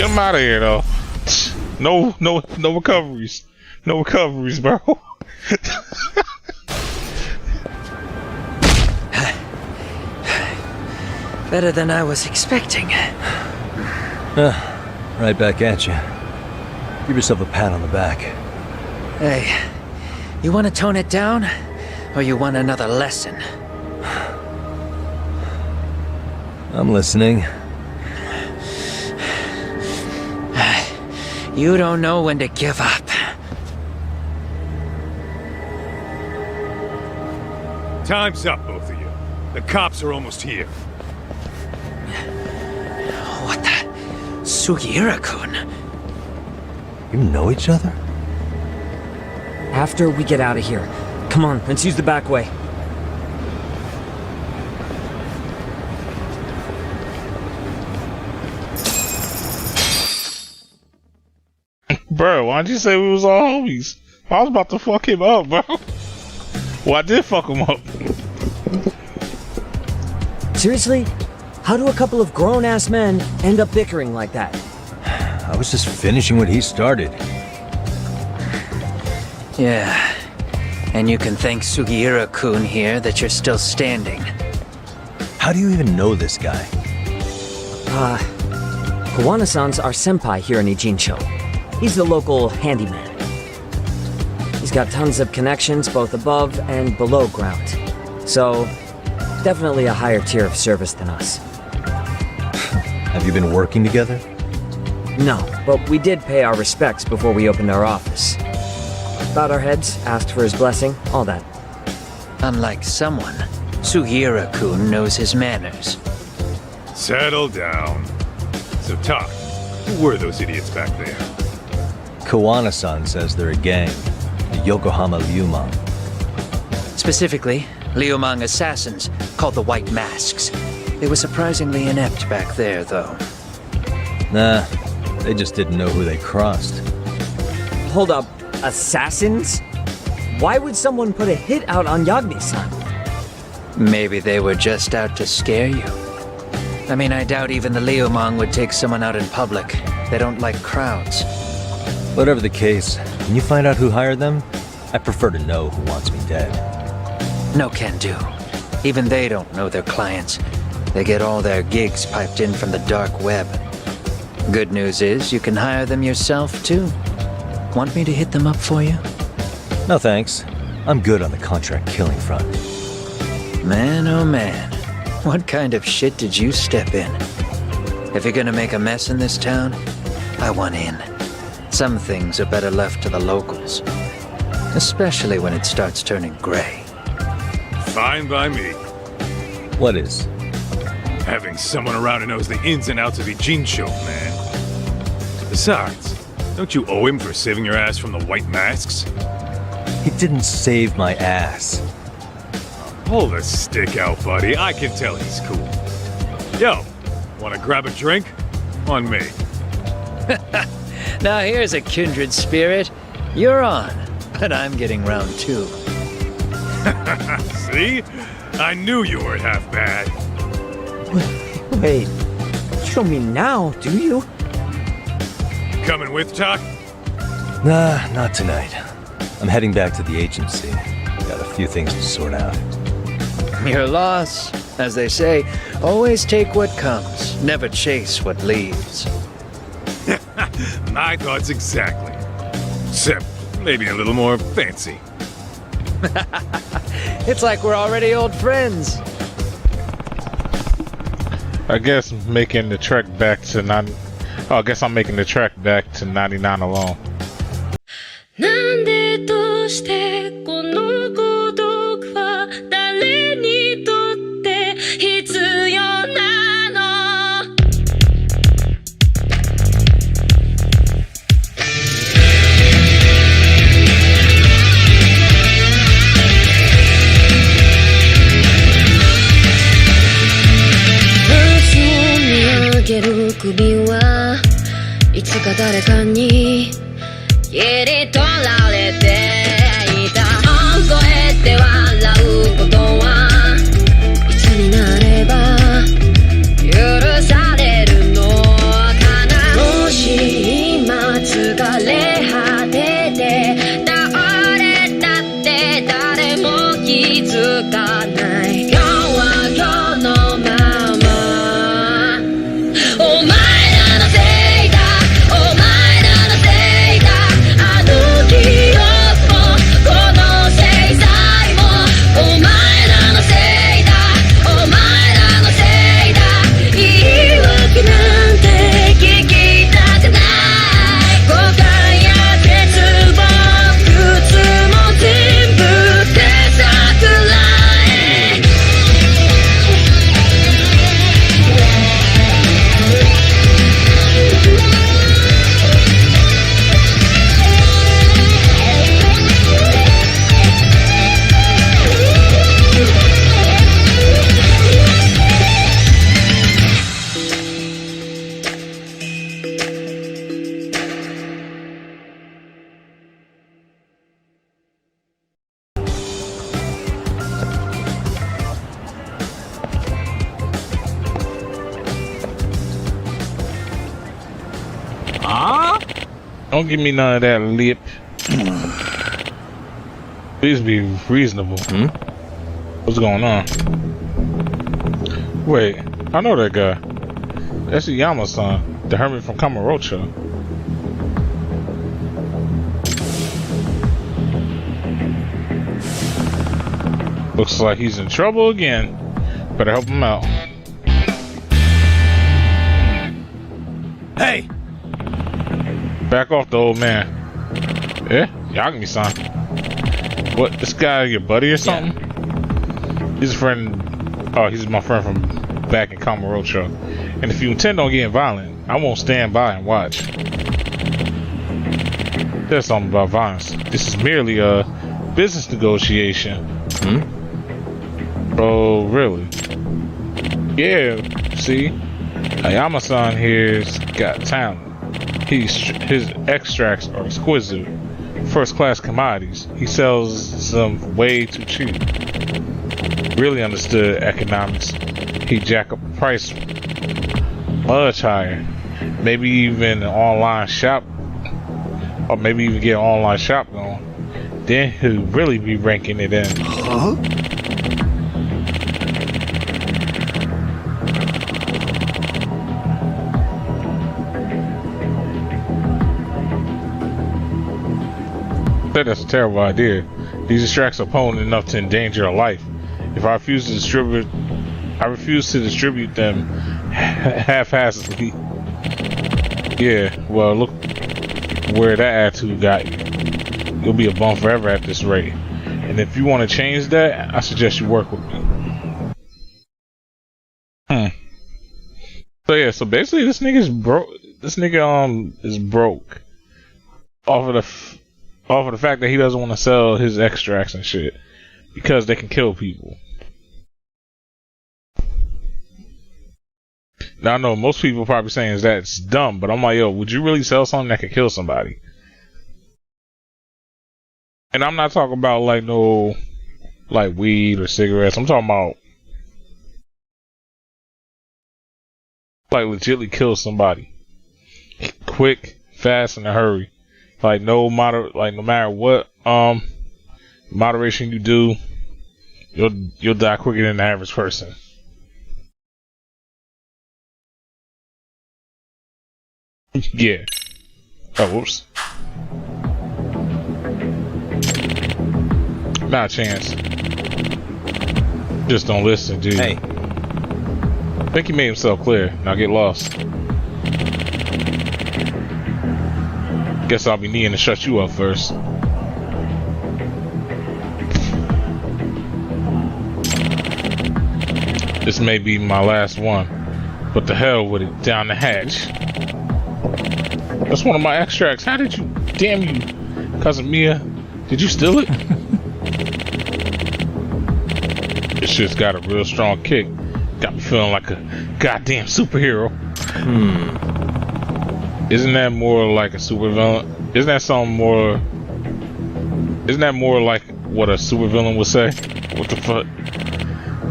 Get him out of here, though. No recoveries. No recoveries, bro. Better than I was expecting. Right back at you. Give yourself a pat on the back. Hey, you want to tone it down? Or you want another lesson? I'm listening. You don't know when to give up. Time's up, both of you. The cops are almost here. What the? Sugiura-kun? You know each other? After we get out of here. Come on, let's use the back way. Bro, why'd you say we was all homies? I was about to fuck him up, bro. Well, I did fuck him up. Seriously? How do a couple of grown-ass men end up bickering like that? I was just finishing what he started. Yeah. And you can thank Sugiura-kun here that you're still standing. How do you even know this guy? Kawana-san's our senpai here in Ijincho. He's the local handyman. He's got tons of connections both above and below ground. So, definitely a higher tier of service than us. Have you been working together? No, but we did pay our respects before we opened our office. Bowed our heads, asked for his blessing, all that. Unlike someone, Sugiura-kun knows his manners. Settle down. So, talk. Who were those idiots back there? Kawana-san says they're a gang. The Yokohama Liumang. Specifically, Liumang assassins, called the White Masks. They were surprisingly inept back there, though. Nah, they just didn't know who they crossed. Hold up, assassins? Why would someone put a hit out on Yagami-san? Maybe they were just out to scare you. I mean, I doubt even the Liumang would take someone out in public. They don't like crowds. Whatever the case, when you find out who hired them, I prefer to know who wants me dead. No can do. Even they don't know their clients. They get all their gigs piped in from the dark web. Good news is you can hire them yourself, too. Want me to hit them up for you? No thanks. I'm good on the contract killing front. Man, oh man. What kind of shit did you step in? If you're gonna make a mess in this town, I want in. Some things are better left to the locals. Especially when it starts turning gray. Fine by me. What is? Having someone around who knows the ins and outs of Ijincho, man. Besides, don't you owe him for saving your ass from the White Masks? He didn't save my ass. Pull the stick out, buddy. I can tell he's cool. Yo, wanna grab a drink? On me. Now here's a kindred spirit. You're on, but I'm getting round two. See? I knew you weren't half bad. Wait, you don't mean now, do you? Coming with, Talk? Nah, not tonight. I'm heading back to the agency. Got a few things to sort out. Your loss. As they say, always take what comes, never chase what leaves. My thoughts exactly. Except maybe a little more fancy. It's like we're already old friends. I guess making the trek back to I guess I'm making the trek back to 99 alone. なんでどうしてこの孤独は誰にとって必要なの空を見上げる首はいつか誰かに切り取られていた大声で笑うことはいつになれば許されるのかなもし Don't give me none of that lip. Please be reasonable. What's going on? Wait, I know that guy. That's Yama-san, the hermit from Kamurocho. Looks like he's in trouble again. Better help him out. Hey! Back off the old man. Yeah? Yagami-san. What, this guy your buddy or something? Yeah. He's a friend. Oh, he's my friend from back in Kamurocho. And if you intend on getting violent, I won't stand by and watch. There's something about violence. This is merely a business negotiation. Oh, really? Yeah, see? Ayama-san here's got talent. His extracts are exquisite, first-class commodities. He sells them way too cheap. Really understood economics. He jack up the price much higher. Maybe even an online shop, or maybe even get an online shop going. Then he'll really be ranking it in. That's a terrible idea. These extracts are potent enough to endanger a life. If I refuse to distribute them half-heartedly. Yeah, well, look where that attitude got you. You'll be a bum forever at this rate. And if you want to change that, I suggest you work with me. So yeah, so basically this nigga is broke. This nigga is broke off of the fact that he doesn't want to sell his extracts and shit because they can kill people. Now I know most people probably saying that's dumb, but I'm like, yo, would you really sell something that could kill somebody? And I'm not talking about like no like weed or cigarettes. I'm talking about like legitly kill somebody quick, fast, in a hurry. Like no matter what moderation you do, you'll die quicker than the average person. Yeah. Oh, whoops. Not a chance. Just don't listen, dude. Hey. I think he made himself clear. Now get lost. Guess I'll be needing to shut you up first. This may be my last one, but the hell with it, down the hatch. That's one of my extracts. How did you, damn you, cousin Mia, did you steal it? This shit's got a real strong kick. Got me feeling like a goddamn superhero. Isn't that more like a supervillain? Isn't that more like what a supervillain would say? What the fuck?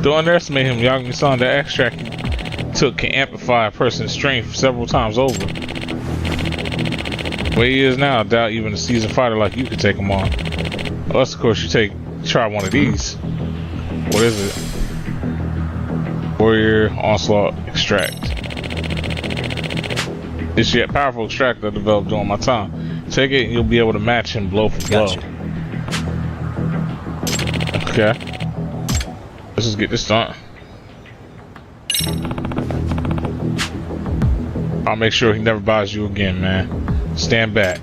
Don't underestimate him, Yagami-san. The extract he took can amplify a person's strength several times over. Where he is now, I doubt even a seasoned fighter like you could take him on. Unless, of course, you try one of these. What is it? Warrior Onslaught Extract. It's yet powerful extract I developed during my time. Take it and you'll be able to match him blow for blow. Gotcha. Okay. Let's just get this done. I'll make sure he never buys you again, man. Stand back.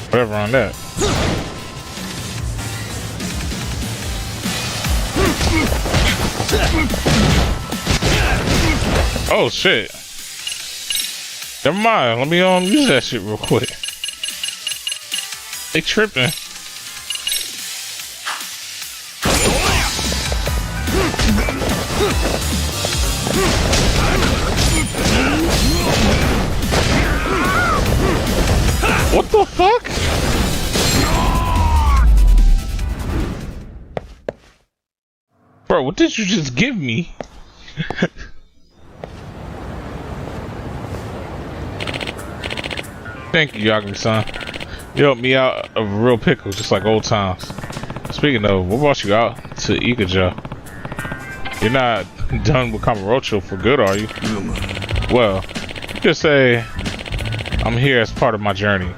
Whatever on that. Oh shit. Never mind, let me use that shit real quick. They tripping. What the fuck? Bro, what did you just give me? Thank you, Yagami-san. You helped me out of a real pickle, just like old times. Speaking of, what brought you out to Ikajo? You're not done with Kamurocho for good, are you? Well, you could say I'm here as part of my journey.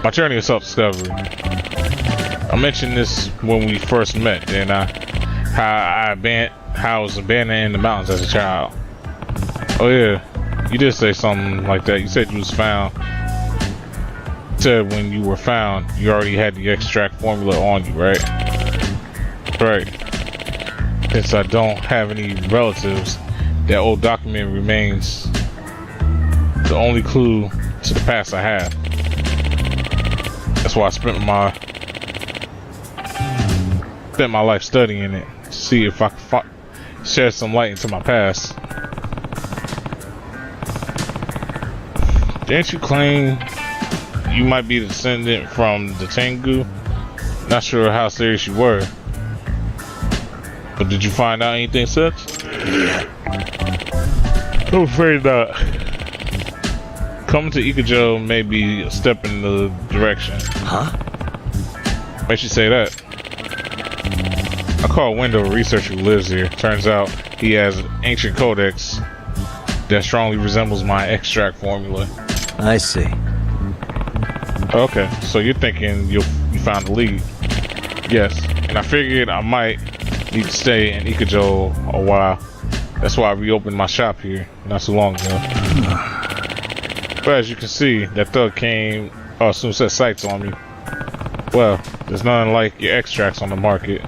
My journey of self-discovery. I mentioned this when we first met, didn't I? How I was abandoned in the mountains as a child. Oh yeah, you did say something like that. You said you was found. You said when you were found, you already had the extract formula on you, right? Right. Since I don't have any relatives, that old document remains the only clue to the past I have. That's why I spent my life studying it to see if I could shed some light into my past. Didn't you claim you might be the descendant from the Tengu? Not sure how serious you were, but did you find out anything such? I'm afraid not. Coming to Ikajo may be a step in the direction. Huh? Makes you say that. I call Wendell a researcher who lives here. Turns out he has an ancient codex that strongly resembles my extract formula. I see. Okay, so you're thinking you found the lead. Yes, and I figured I might need to stay in Ikajo a while. That's why I reopened my shop here not too long ago. But as you can see, that thug came soon set sights on me. Well, there's nothing like your extracts on the market.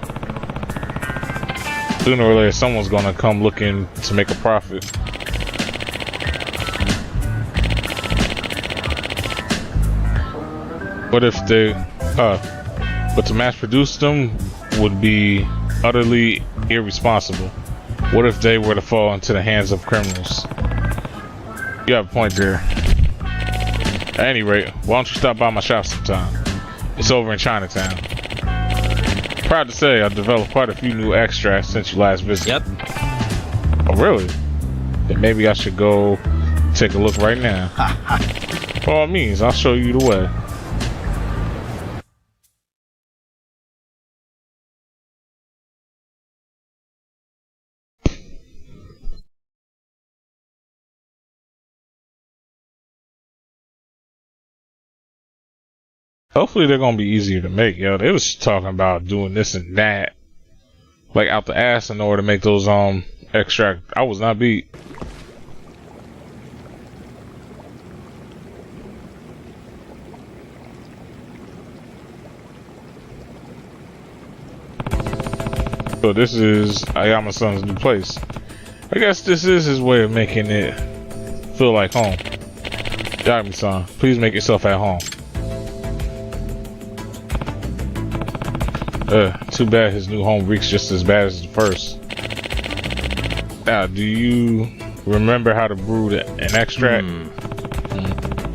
Sooner or later, someone's gonna come looking to make a profit. What if they, but to mass produce them would be utterly irresponsible. What if they were to fall into the hands of criminals? You have a point there. At any rate, why don't you stop by my shop sometime? It's over in Chinatown. Proud to say I've developed quite a few new extracts since you last visited. Yep. Oh really? Then maybe I should go take a look right now. By all means, I'll show you the way. Hopefully they're gonna be easier to make, yo. They was talking about doing this and that, like out the ass in order to make those extract. I was not beat. So this is Ayama-san's new place. I guess this is his way of making it feel like home. Yagami-san, please make yourself at home. Too bad his new home reeks just as bad as the first. Now, do you remember how to brew an extract?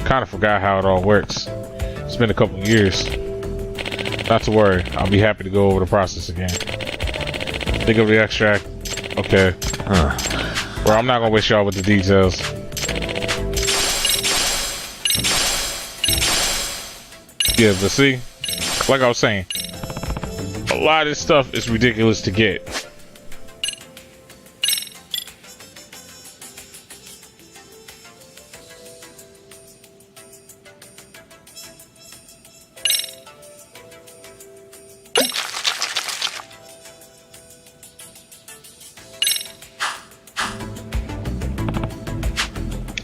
Kind of forgot how it all works. It's been a couple of years. Not to worry, I'll be happy to go over the process again. Think of the extract. Okay. Well, I'm not gonna waste y'all with the details. Yeah, but see, like I was saying, a lot of this stuff is ridiculous to get.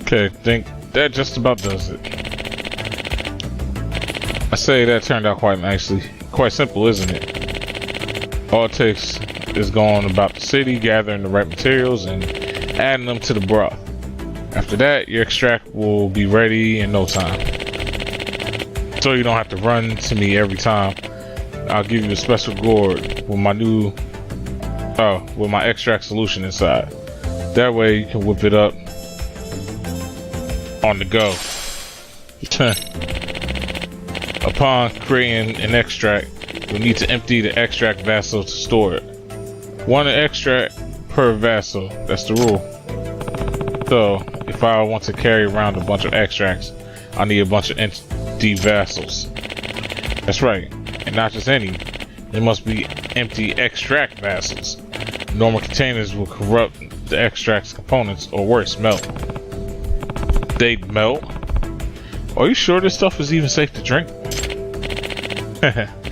Okay, think that just about does it. I say that turned out quite nicely. Quite simple, isn't it? All it takes is going about the city, gathering the right materials, and adding them to the broth. After that, your extract will be ready in no time. So you don't have to run to me every time. I'll give you a special gourd with my with my extract solution inside. That way you can whip it up on the go. Upon creating an extract, you'll need to empty the extract vessel to store it. One extract per vessel, that's the rule. So, if I want to carry around a bunch of extracts, I need a bunch of empty vessels. That's right, and not just any. They must be empty extract vessels. Normal containers will corrupt the extract's components, or worse, melt. They'd melt? Are you sure this stuff is even safe to drink?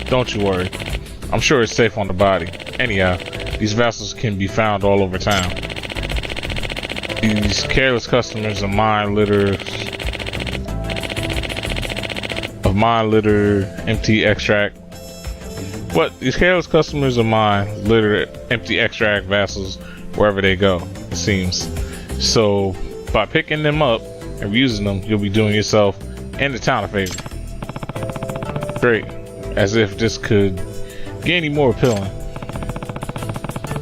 Don't you worry. I'm sure it's safe on the body. Anyhow, these vessels can be found all over town. These careless customers of mine litter empty extract. What? These careless customers of mine litter empty extract vessels wherever they go, it seems. So, by picking them up and reusing them, you'll be doing yourself and the town a favor. Great. As if this could get any more appealing.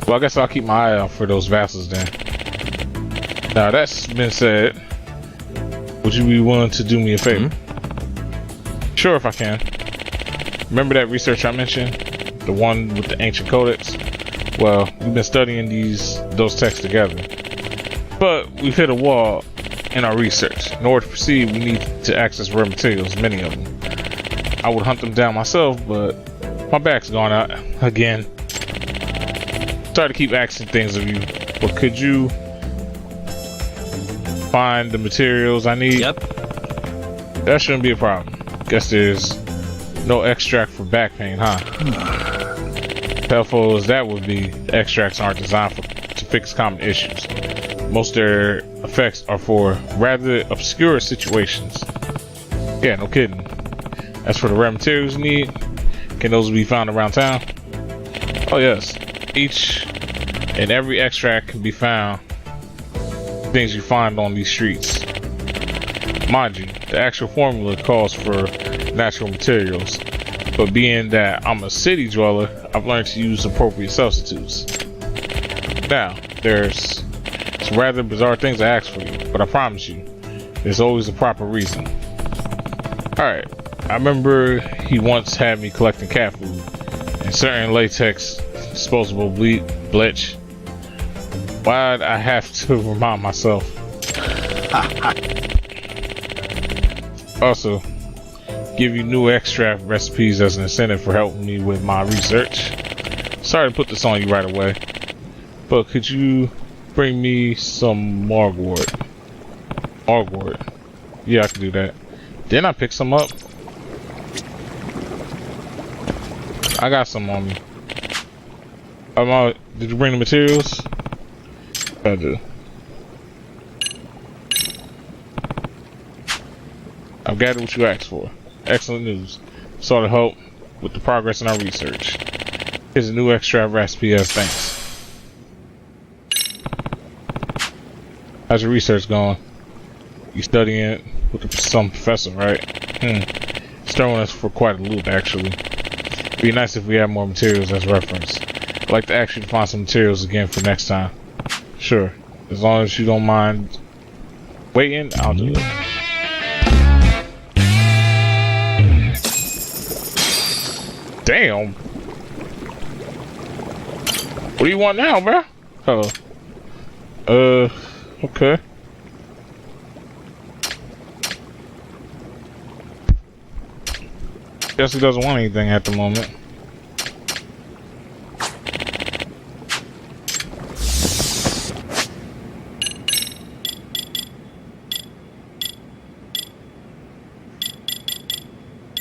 Well, I guess I'll keep my eye out for those vessels then. Now, that's been said. Would you be willing to do me a favor? Sure, if I can. Remember that research I mentioned? The one with the ancient codex? Well, we've been studying those texts together. But we've hit a wall in our research. In order to proceed, we need to access rare materials, many of them. I would hunt them down myself, but my back's gone out again. Sorry to keep asking things of you, but could you find the materials I need? Yep. That shouldn't be a problem. Guess there's no extract for back pain, huh? Helpful as that would be, the extracts aren't designed to fix common issues. Most of their effects are for rather obscure situations. Yeah, no kidding. As for the rare materials you need, can those be found around town? Oh yes, each and every extract can be found. Things you find on these streets. Mind you, the actual formula calls for natural materials, but being that I'm a city dweller, I've learned to use appropriate substitutes. Now, there's some rather bizarre things I ask for you, but I promise you, there's always a proper reason. Alright, I remember he once had me collecting cat food and certain latex disposable bleach. Why'd I have to remind myself? Also, give you new extract recipes as an incentive for helping me with my research. Sorry to put this on you right away, but could you bring me some margwort? Margwort. Yeah, I can do that. Didn't I pick some up? I got some on me. Did you bring the materials? I do. I've gathered what you asked for. Excellent news. Sought to help with the progress in our research. Here's a new extract recipe as thanks. How's your research going? You studying it with some professor, right? It's throwing us for quite a loop, actually. It'd be nice if we had more materials as reference. I'd like to ask you to find some materials again for next time. Sure. As long as you don't mind waiting, I'll do it. Damn. What do you want now, bro? Oh. Okay. Guess he doesn't want anything at the moment.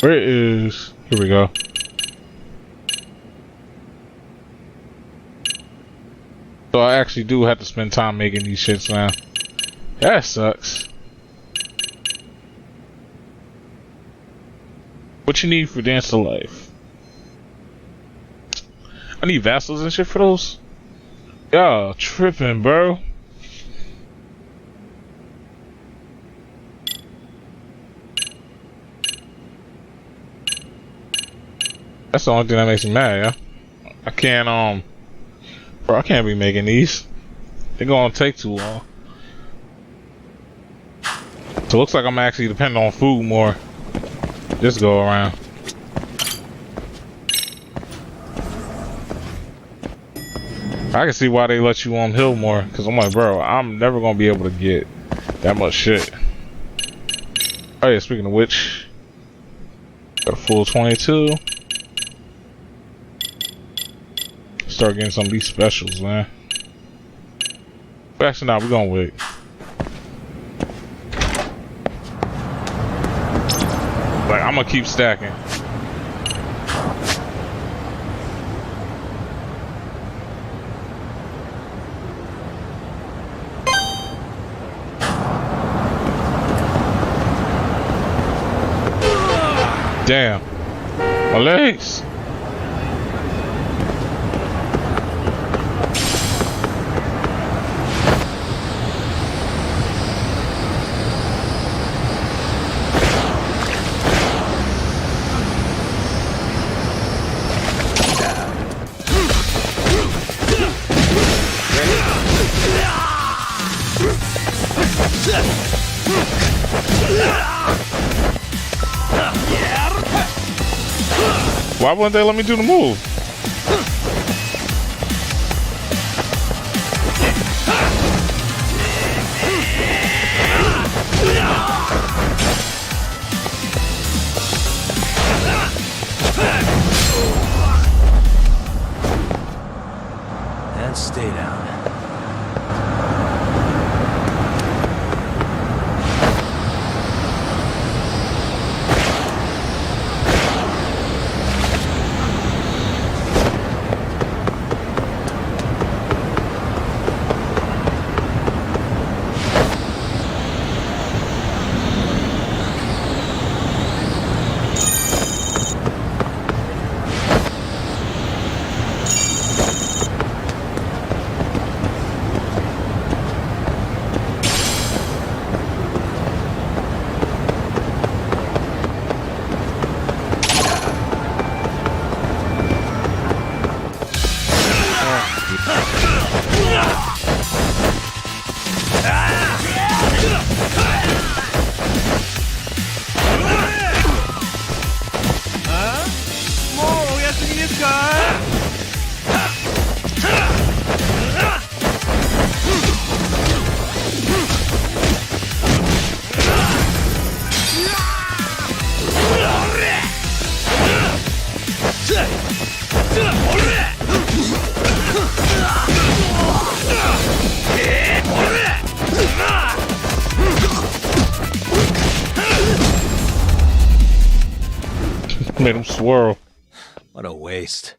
Where is... Here we go. So I actually do have to spend time making these shits now. That sucks. What you need for Dance to Life? I need vassals and shit for those? Y'all tripping, bro. That's the only thing that makes me mad, yeah. I can't, bro, I can't be making these. They're gonna take too long. So it looks like I'm actually depending on food more this go around. I can see why they let you on hill more, cause I'm like, bro, I'm never gonna be able to get that much shit. Oh yeah, speaking of which, got a full 22. Start getting some of these specials, man. But actually, nah, we're gonna wait. Like, I'm gonna keep stacking. Damn. My legs. Why wouldn't they let me do the move? And stay down. Made him swirl. What a waste.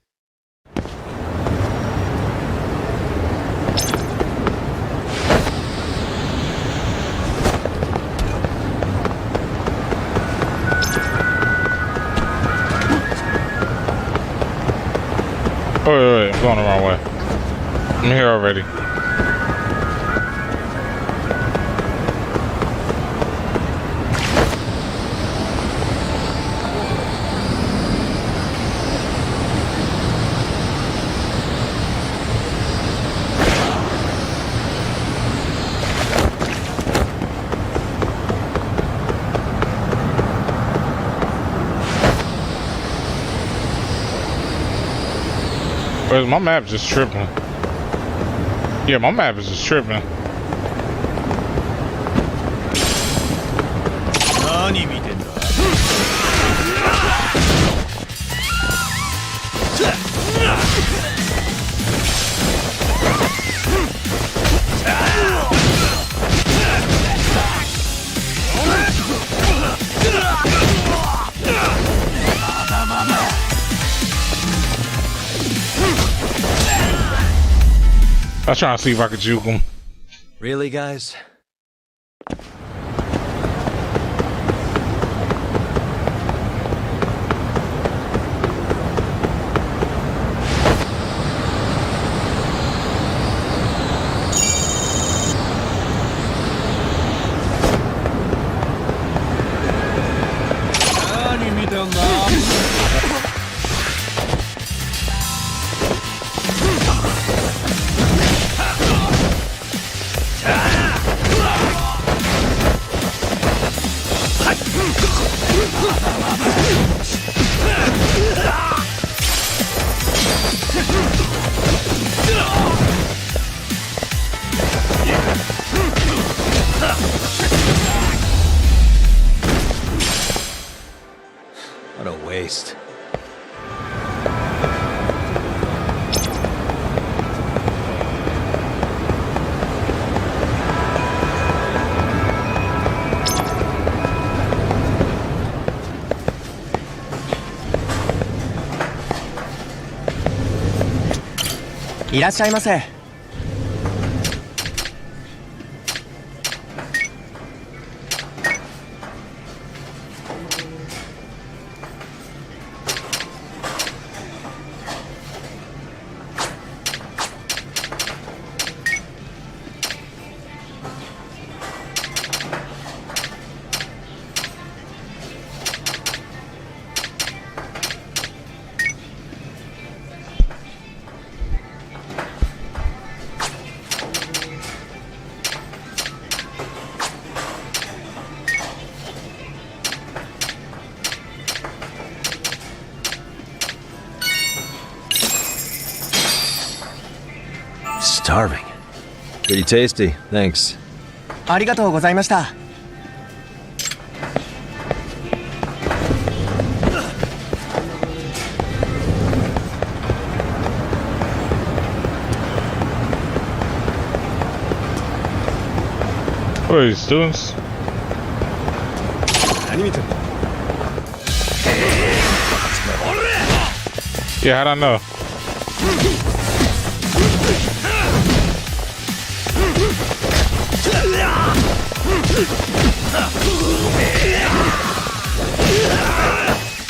Oh, wait, I'm going the wrong way. I'm here already. Or is my map just tripping? Yeah, my map is just tripping. I was trying to see if I could juke him. Really, guys? waste. Starving. Pretty tasty, thanks. ありがとうございました。 What are these students? 何見てんの Yeah, how'd I know?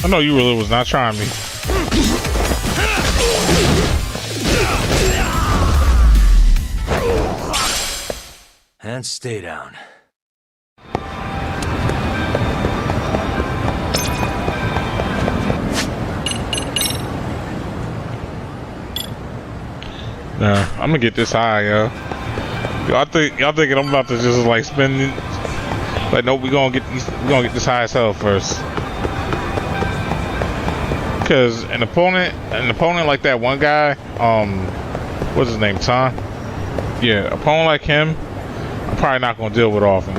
I know you really was not trying me. And stay down. Nah, I'm gonna get this high, yo. Y'all thinking I'm about to just like spend? Like, nope, we gonna get this high as hell first. Cause an opponent like that one guy, what's his name, Tom? Yeah, opponent like him, I'm probably not gonna deal with often.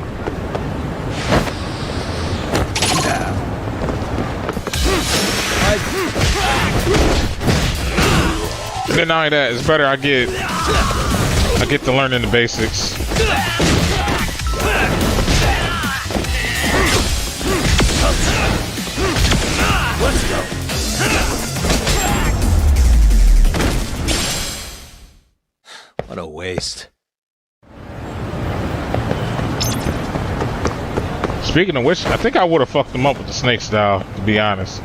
And then not only that, it's better I get to learning the basics. Let's go. What a waste. Speaking of which, I think I would have fucked him up with the snake style, to be honest.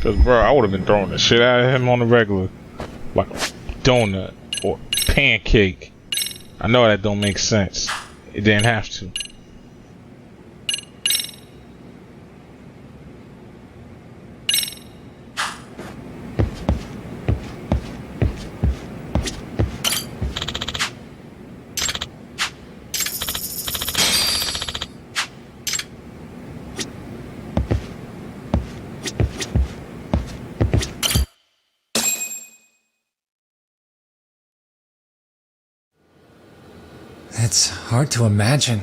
Cause bro, I would have been throwing the shit out of him on the regular. Like a donut or pancake. I know that don't make sense. It didn't have to. It's hard to imagine.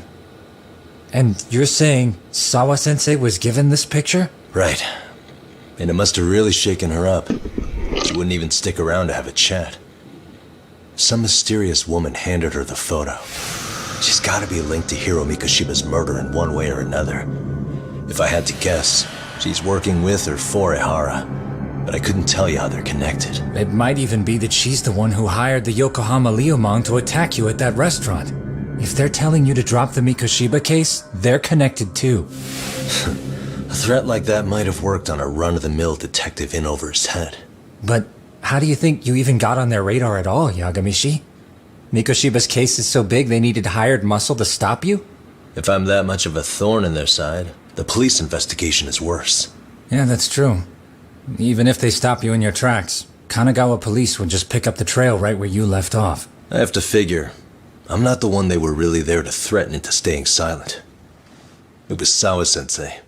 And you're saying Sawa-sensei was given this picture? Right. And it must have really shaken her up. She wouldn't even stick around to have a chat. Some mysterious woman handed her the photo. She's gotta be linked to Hiro Mikoshiba's murder in one way or another. If I had to guess, she's working with or for Ehara. But I couldn't tell you how they're connected. It might even be that she's the one who hired the Yokohama Liumang to attack you at that restaurant. If they're telling you to drop the Mikoshiba case, they're connected too. A threat like that might have worked on a run-of-the-mill detective in over his head. But how do you think you even got on their radar at all, Yagamishi? Mikoshiba's case is so big they needed hired muscle to stop you? If I'm that much of a thorn in their side, the police investigation is worse. Yeah, that's true. Even if they stop you in your tracks, Kanagawa police would just pick up the trail right where you left off. I have to figure, I'm not the one they were really there to threaten into staying silent. It was Sawa-sensei.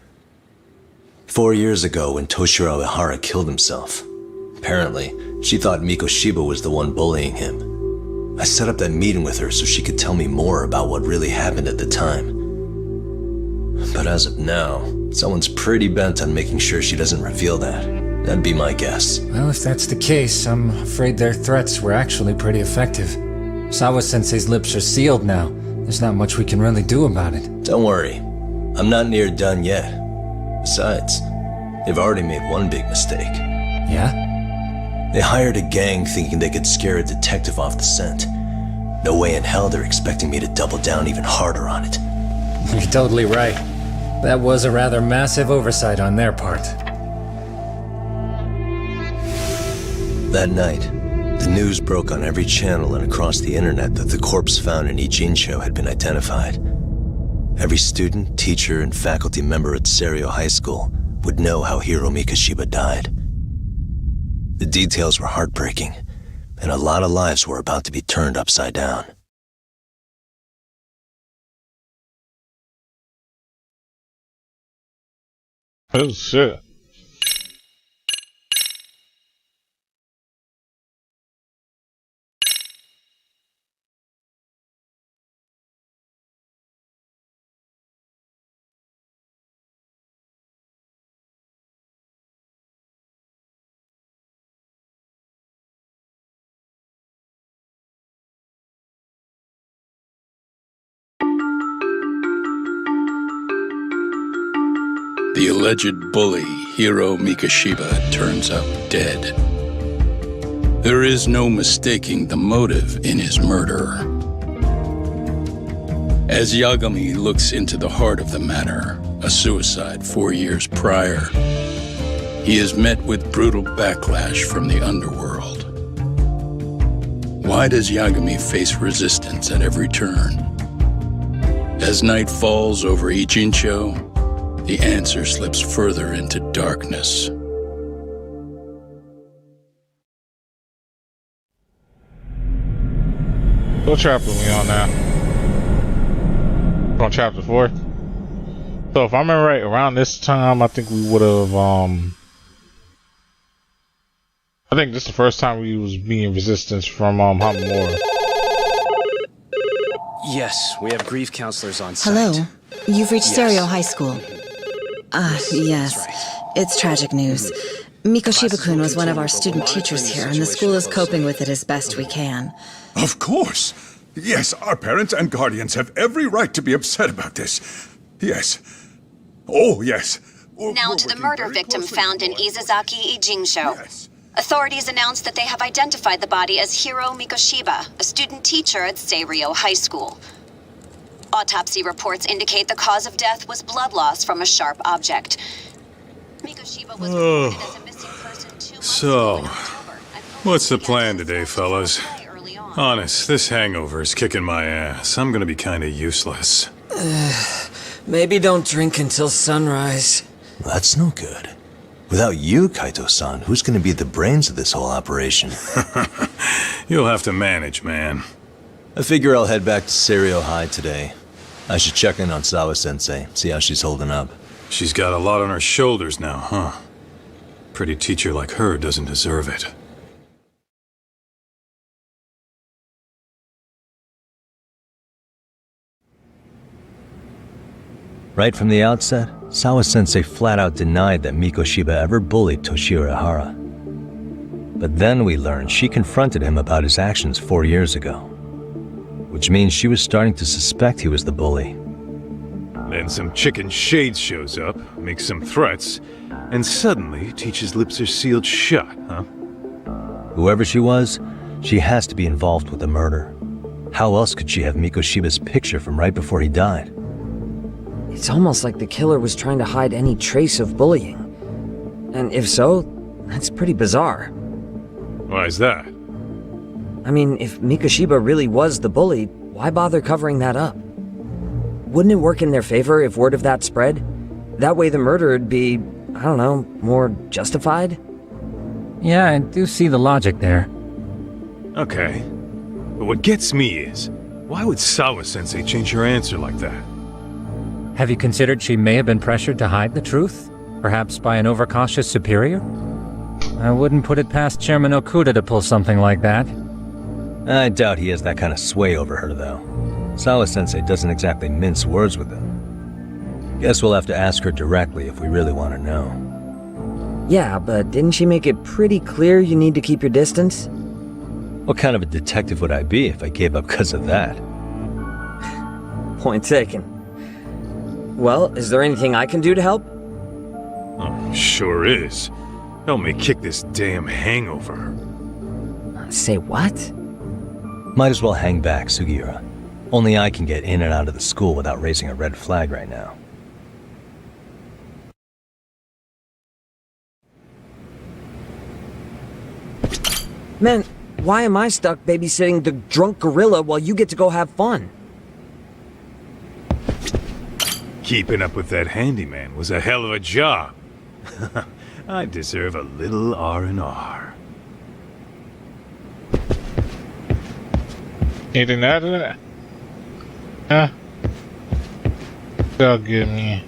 4 years ago when Toshiro Ehara killed himself. Apparently, she thought Mikoshiba was the one bullying him. I set up that meeting with her so she could tell me more about what really happened at the time. But as of now, someone's pretty bent on making sure she doesn't reveal that. That'd be my guess. Well, if that's the case, I'm afraid their threats were actually pretty effective. Sawa-sensei's lips are sealed now. There's not much we can really do about it. Don't worry. I'm not near done yet. Besides, they've already made one big mistake. Yeah? They hired a gang thinking they could scare a detective off the scent. No way in hell they're expecting me to double down even harder on it. You're totally right. That was a rather massive oversight on their part. That night, the news broke on every channel and across the internet that the corpse found in Ijincho had been identified. Every student, teacher, and faculty member at Seiryo High School would know how Hiro Mikoshiba died. The details were heartbreaking, and a lot of lives were about to be turned upside down. Oh shit. The alleged bully, Hiro Mikoshiba, turns up dead. There is no mistaking the motive in his murder. As Yagami looks into the heart of the matter, a suicide 4 years prior, he is met with brutal backlash from the underworld. Why does Yagami face resistance at every turn? As night falls over Ijincho, the answer slips further into darkness. What chapter are we on now? We're on chapter 4. So if I remember right, around this time, I think we would have, I think this is the first time we was being resistance from, Hamamura. Yes, we have grief counselors on site. Hello. You've reached Yes. Seiryo High School. Yes. That's right. It's tragic news. Mikoshiba-kun was one of our student teachers here, and the school is coping with it as best we can. Of course. Yes, our parents and guardians have every right to be upset about this. Yes. Oh, yes. Now to the murder victim found in Izazaki Ijincho. Yes. Authorities announced that they have identified the body as Hiro Mikoshiba, a student teacher at Seiryo High School. Autopsy reports indicate the cause of death was blood loss from a sharp object. Mikoshiba was reported as a missing person 2 months ago in October. What's the plan today, fellas? Honest, this hangover is kicking my ass. I'm gonna be kinda useless. Maybe don't drink until sunrise. That's no good. Without you, Kaito-san, who's gonna be the brains of this whole operation? You'll have to manage, man. I figure I'll head back to Seiryo High today. I should check in on Sawa-sensei, see how she's holding up. She's got a lot on her shoulders now, huh? Pretty teacher like her doesn't deserve it. Right from the outset, Sawa-sensei flat out denied that Mikoshiba ever bullied Toshiro Ihara. But then we learned she confronted him about his actions 4 years ago. Which means she was starting to suspect he was the bully. Then some chicken shade shows up, makes some threats, and suddenly teacher's lips are sealed shut, huh? Whoever she was, she has to be involved with the murder. How else could she have Mikoshiba's picture from right before he died? It's almost like the killer was trying to hide any trace of bullying. And if so, that's pretty bizarre. Why is that? I mean, if Mikoshiba really was the bully, why bother covering that up? Wouldn't it work in their favor if word of that spread? That way the murder would be, I don't know, more justified? Yeah, I do see the logic there. Okay. But what gets me is, why would Sawa-sensei change her answer like that? Have you considered she may have been pressured to hide the truth? Perhaps by an overcautious superior? I wouldn't put it past Chairman Okuda to pull something like that. I doubt he has that kind of sway over her, though. Sawa-sensei doesn't exactly mince words with him. Guess we'll have to ask her directly if we really want to know. Yeah, but didn't she make it pretty clear you need to keep your distance? What kind of a detective would I be if I gave up because of that? Point taken. Well, is there anything I can do to help? Oh, sure is. Help me kick this damn hangover. Say what? Might as well hang back, Sugiura. Only I can get in and out of the school without raising a red flag right now. Man, why am I stuck babysitting the drunk gorilla while you get to go have fun? Keeping up with that handyman was a hell of a job. I deserve a little R&R. Anything out of that? Huh? They'll give me.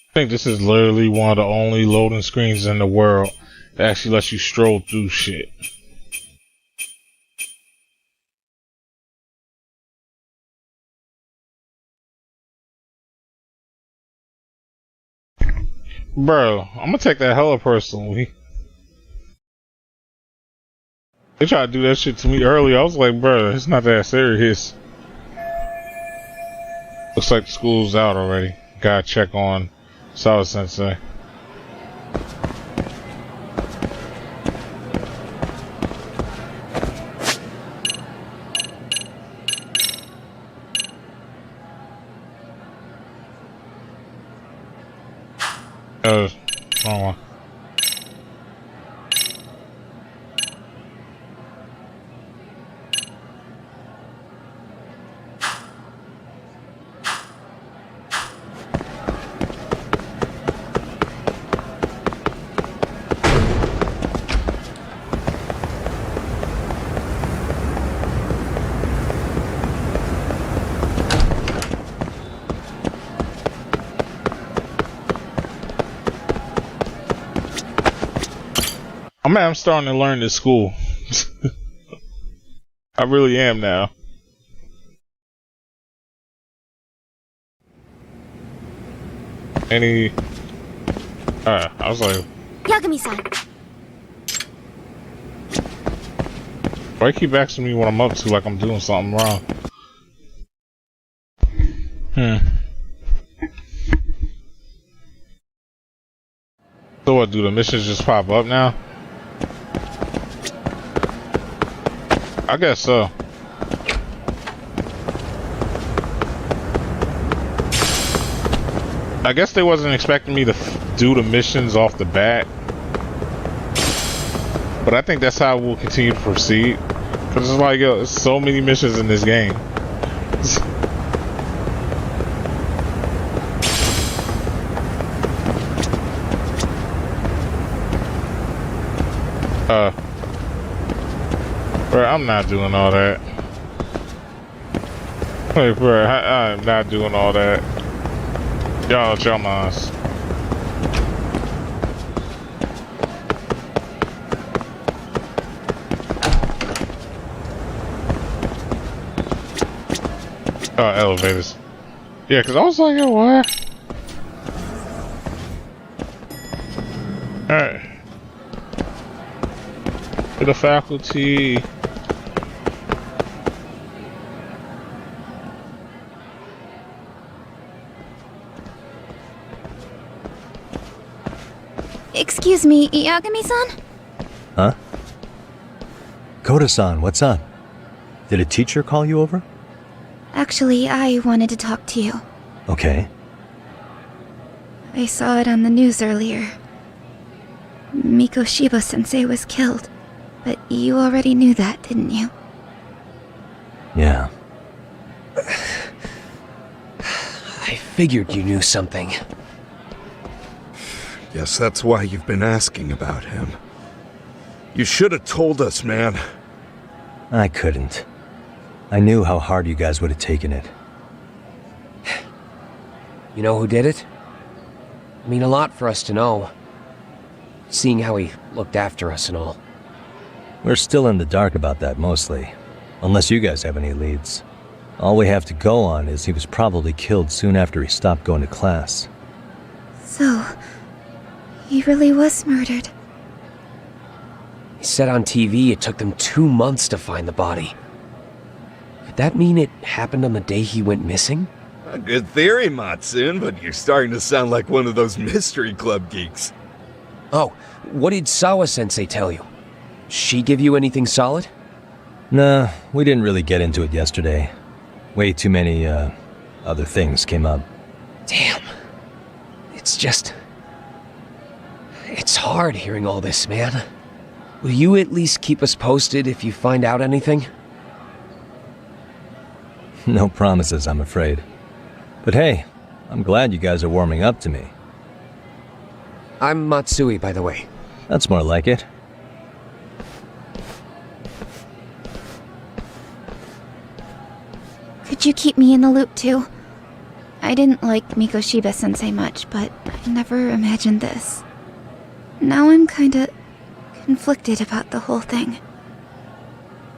I think this is literally one of the only loading screens in the world that actually lets you stroll through shit. Bro, I'm gonna take that hella personally. They tried to do that shit to me earlier. I was like, bro, it's not that serious. Looks like the school's out already. Gotta check on Sawa-sensei. Wrong one. I'm starting to learn this school. I really am now. I was like, Yagami-san. why you keep asking me what I'm up to like I'm doing something wrong? So what, do the missions just pop up now? I guess so. I guess they wasn't expecting me to do the missions off the bat. But I think that's how we'll continue to proceed. Because it's like, yo, there's so many missions in this game. Bro, I'm not doing all that. Wait, bro, I'm not doing all that. Y'all, y'all minds. Elevators. Yeah, because I was like, yo, what? Alright. To the faculty. Excuse me, Yagami-san? Huh? Koda-san, what's up? Did a teacher call you over? Actually, I wanted to talk to you. Okay. I saw it on the news earlier. Mikoshiba-sensei was killed. But you already knew that, didn't you? Yeah. I figured you knew something. Guess that's why you've been asking about him. You should have told us, man. I couldn't. I knew how hard you guys would have taken it. You know who did it? I mean a lot for us to know. Seeing how he looked after us and all. We're still in the dark about that, mostly. Unless you guys have any leads. All we have to go on is he was probably killed soon after he stopped going to class. So, he really was murdered. He said on TV it took them 2 months to find the body. Could that mean it happened on the day he went missing? A good theory, Matsun, but you're starting to sound like one of those mystery club geeks. Oh, what did Sawa-sensei tell you? She give you anything solid? Nah, we didn't really get into it yesterday. Way too many, other things came up. Damn. It's just... It's hard hearing all this, man. Will you at least keep us posted if you find out anything? No promises, I'm afraid. But hey, I'm glad you guys are warming up to me. I'm Matsui, by the way. That's more like it. Could you keep me in the loop too? I didn't like Mikoshiba-sensei much, but I never imagined this. Now I'm kinda conflicted about the whole thing.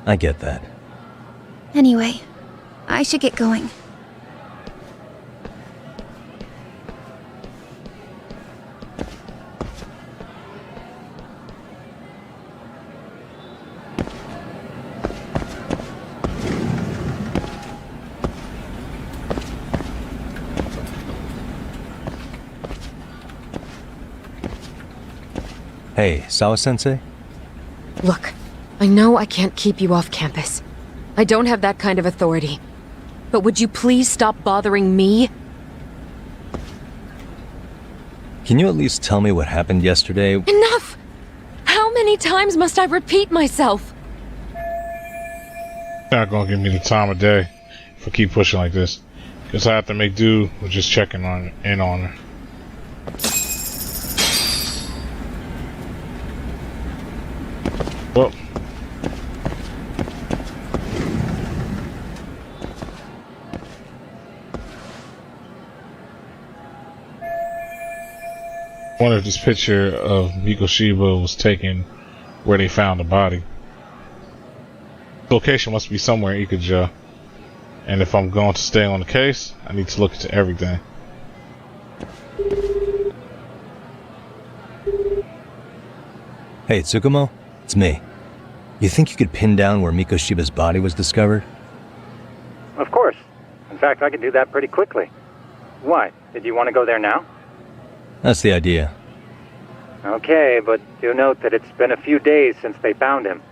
I get that. Anyway, I should get going. Hey, Sawa-sensei? Look, I know I can't keep you off campus. I don't have that kind of authority. But would you please stop bothering me? Can you at least tell me what happened yesterday? Enough! How many times must I repeat myself? Not gonna give me the time of day if I keep pushing like this. Guess I have to make do with just checking in on her. Well, I wonder if this picture of Mikoshiba was taken where they found the body. The location must be somewhere in Ikuja. And if I'm going to stay on the case, I need to look into everything. Hey, Tsukumo? It's me. You think you could pin down where Mikoshiba's body was discovered? Of course. In fact, I can do that pretty quickly. Why? Did you want to go there now? That's the idea. Okay, but do note that it's been a few days since they found him.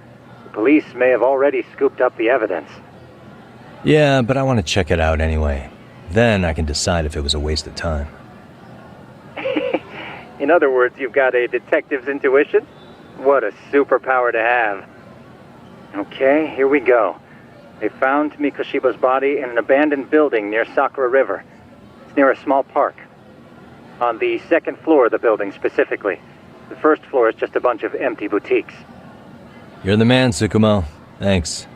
The police may have already scooped up the evidence. Yeah, but I want to check it out anyway. Then I can decide if it was a waste of time. In other words, you've got a detective's intuition? What a superpower to have. Okay, here we go. They found Mikoshiba's body in an abandoned building near Sakura River. It's near a small park. On the second floor of the building, specifically. The first floor is just a bunch of empty boutiques. You're the man, Tsukumo. Thanks.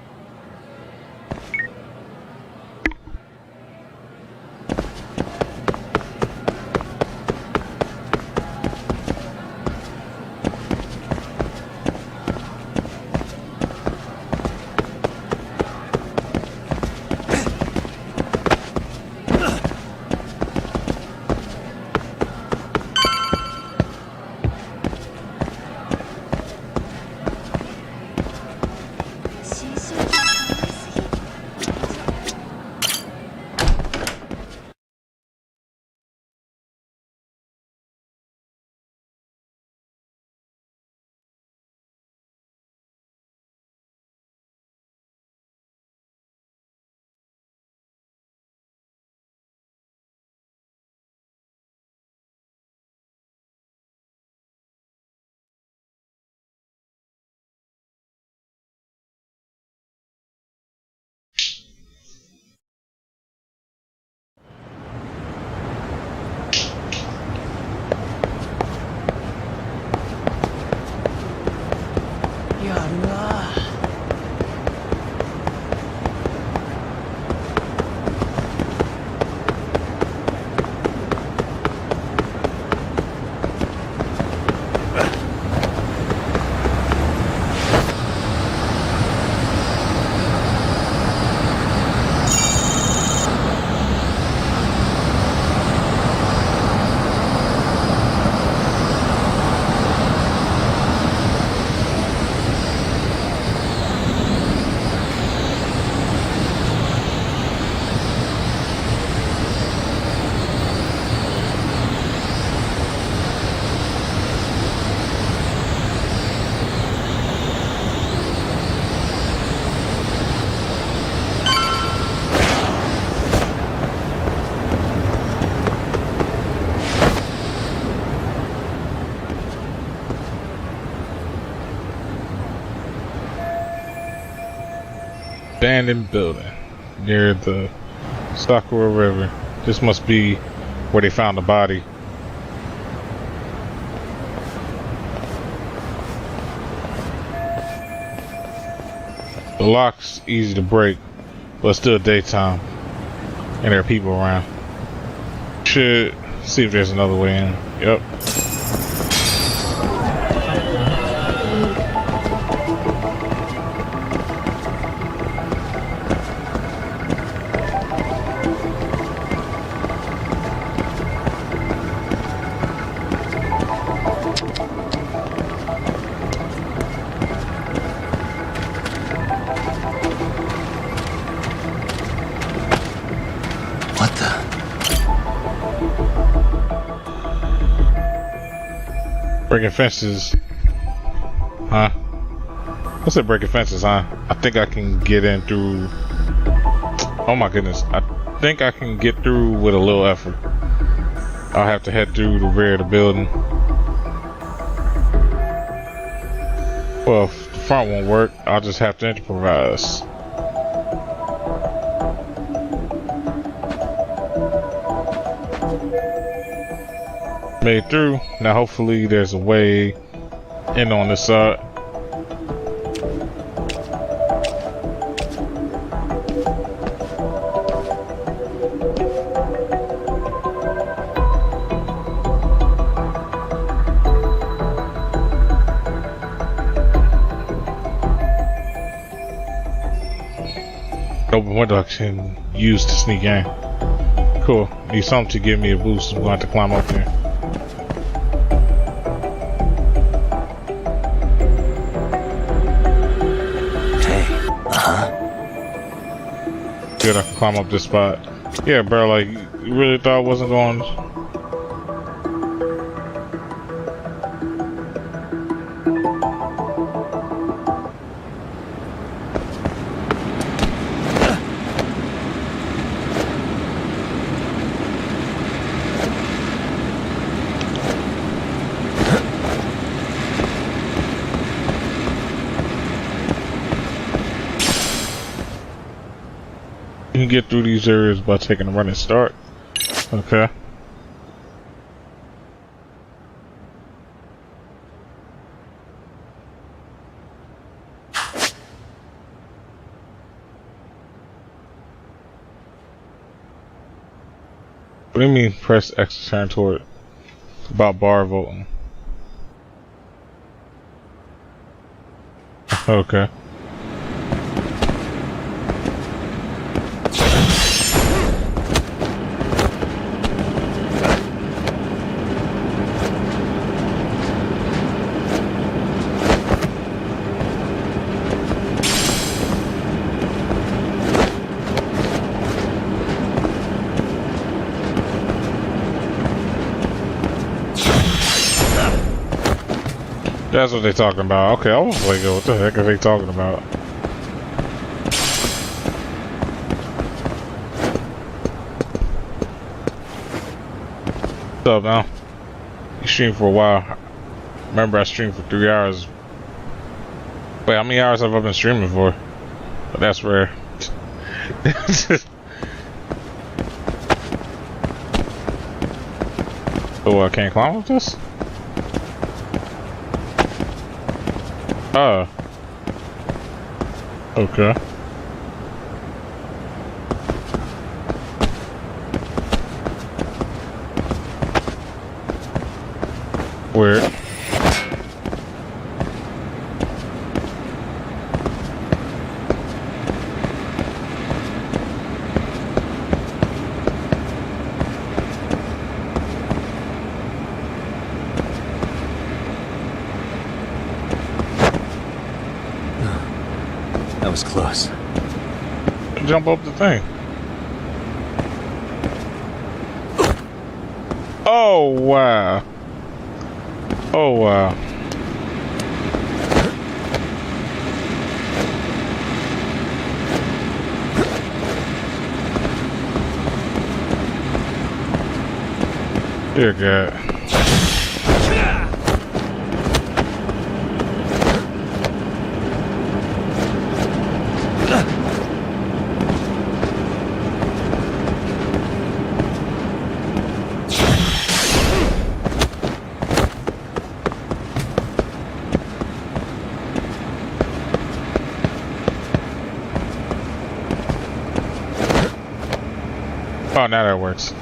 abandoned building near the Sakura River. This must be where they found the body. The lock's easy to break, but it's still daytime, and there are people around. Should see if there's another way in. Yep. What the? Breaking fences. Huh? I said breaking fences, huh? I think I can get in through... Oh my goodness. I think I can get through with a little effort. I'll have to head through the rear of the building. Well, if the front won't work, I'll just have to improvise. Made through. Now hopefully there's a way in on this side. Open window I can use to sneak in. Cool. Need something to give me a boost. I'm going to have to climb up there. Good, I can climb up this spot. Yeah, bro, like, you really thought I wasn't going... You can get through these areas by taking a running start. Okay. What do you mean press X to turn toward? It's about bar voting. Okay. That's what they're talking about. Okay, I was like, what the heck are they talking about? What's up now? You streamed for a while. Remember I streamed for 3 hours. Wait, how many hours have I been streaming for? But that's rare. Oh, I can't climb up this? Oh. Okay. Weird. That was close. Jump up the thing. Oh wow. Oh wow. Dear God. Oh, now that works.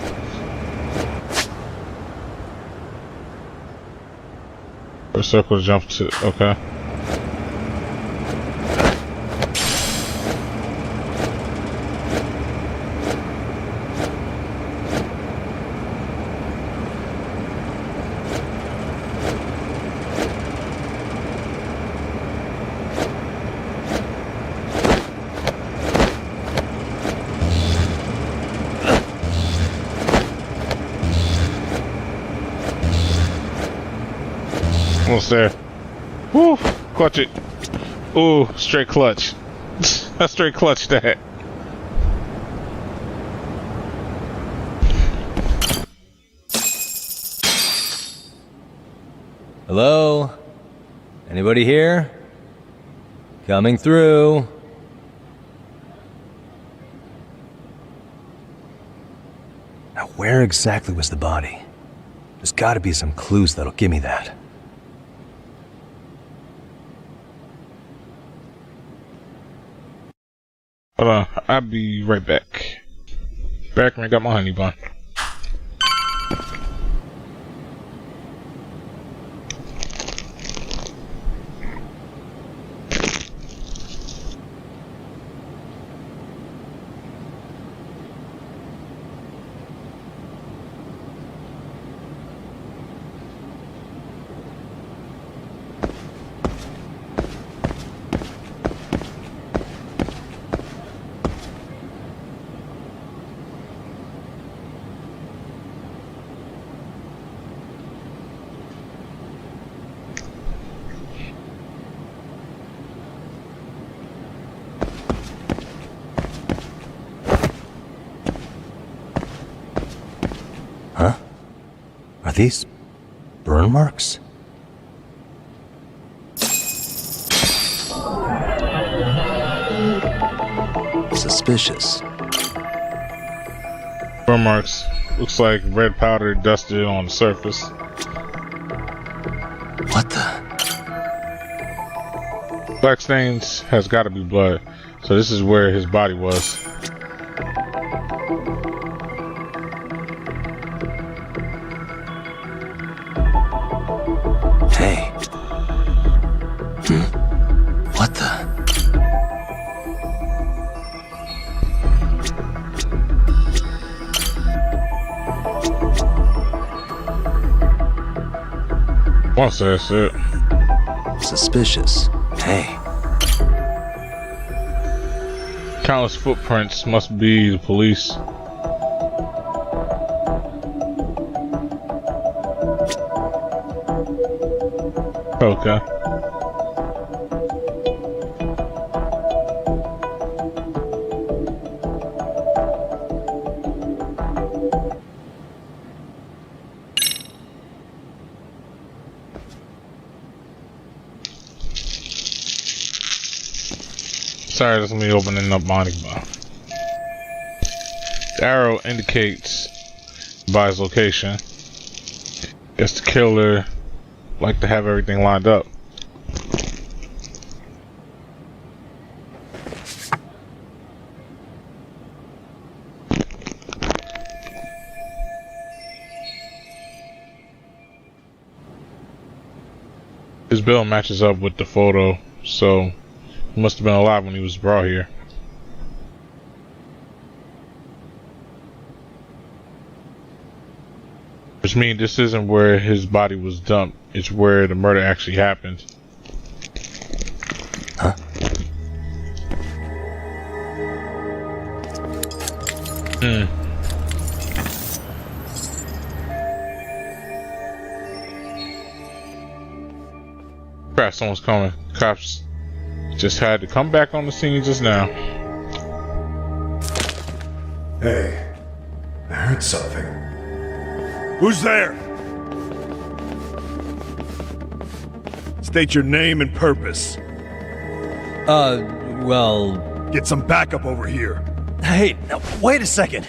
First circle jump to, okay. Almost there. Woo! Clutch it. Ooh, straight clutch. I straight clutched that. Hello? Anybody here? Coming through. Now, where exactly was the body? There's gotta be some clues that'll give me that. Hold on, I'll be right back. Back when I got my honey bun. Huh? Are these burn marks? Suspicious. Burn marks. Looks like red powder dusted on the surface. What the? Black stains has got to be blood. So this is where his body was. Hey. What the? Once that's it. Suspicious. Hey. Countless footprints must be the police. Okay. Sorry, that's me opening up my bar. The arrow indicates by his location. It's the killer like to have everything lined up. His build matches up with the photo, so he must have been alive when he was brought here. Which means this isn't where his body was dumped, it's where the murder actually happened. Huh? Crap, someone's coming. Cops just had to come back on the scene just now. Hey, I heard something. Who's there? State your name and purpose. Well... Get some backup over here. Hey, now, wait a second.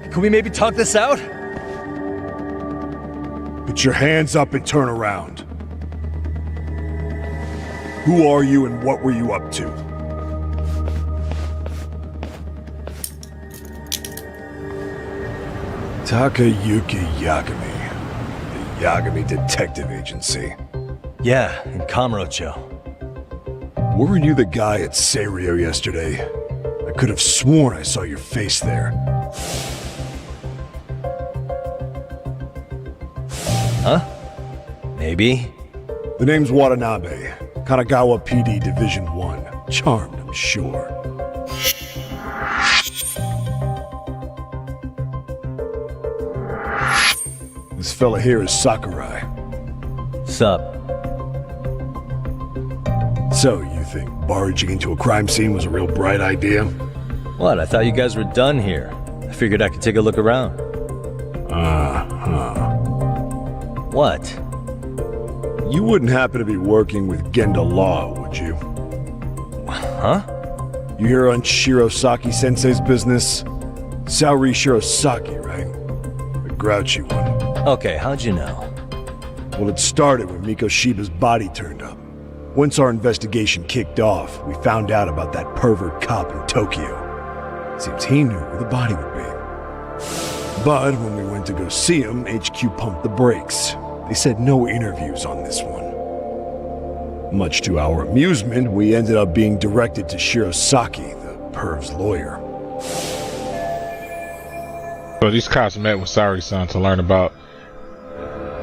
Can we maybe talk this out? Put your hands up and turn around. Who are you and what were you up to? Takayuki Yagami. The Yagami Detective Agency. Yeah, in Kamurocho. Weren't you the guy at Seirio yesterday? I could have sworn I saw your face there. Huh? Maybe. The name's Watanabe. Kanagawa PD Division 1. Charmed, I'm sure. This fella here is Sakurai. Sup? So, you think barging into a crime scene was a real bright idea? What? I thought you guys were done here. I figured I could take a look around. What? You wouldn't happen to be working with Genda Law, would you? Huh? You hear on Shirosaki-sensei's business? Saori Shirosaki, right? The grouchy one. Okay, how'd you know? Well, it started when Mikoshiba's body turned up. Once our investigation kicked off, we found out about that pervert cop in Tokyo. Seems he knew where the body would be. But when we went to go see him, HQ pumped the brakes. They said no interviews on this one. Much to our amusement, we ended up being directed to Shirosaki, the perv's lawyer. So these cops met with Saori-san to learn about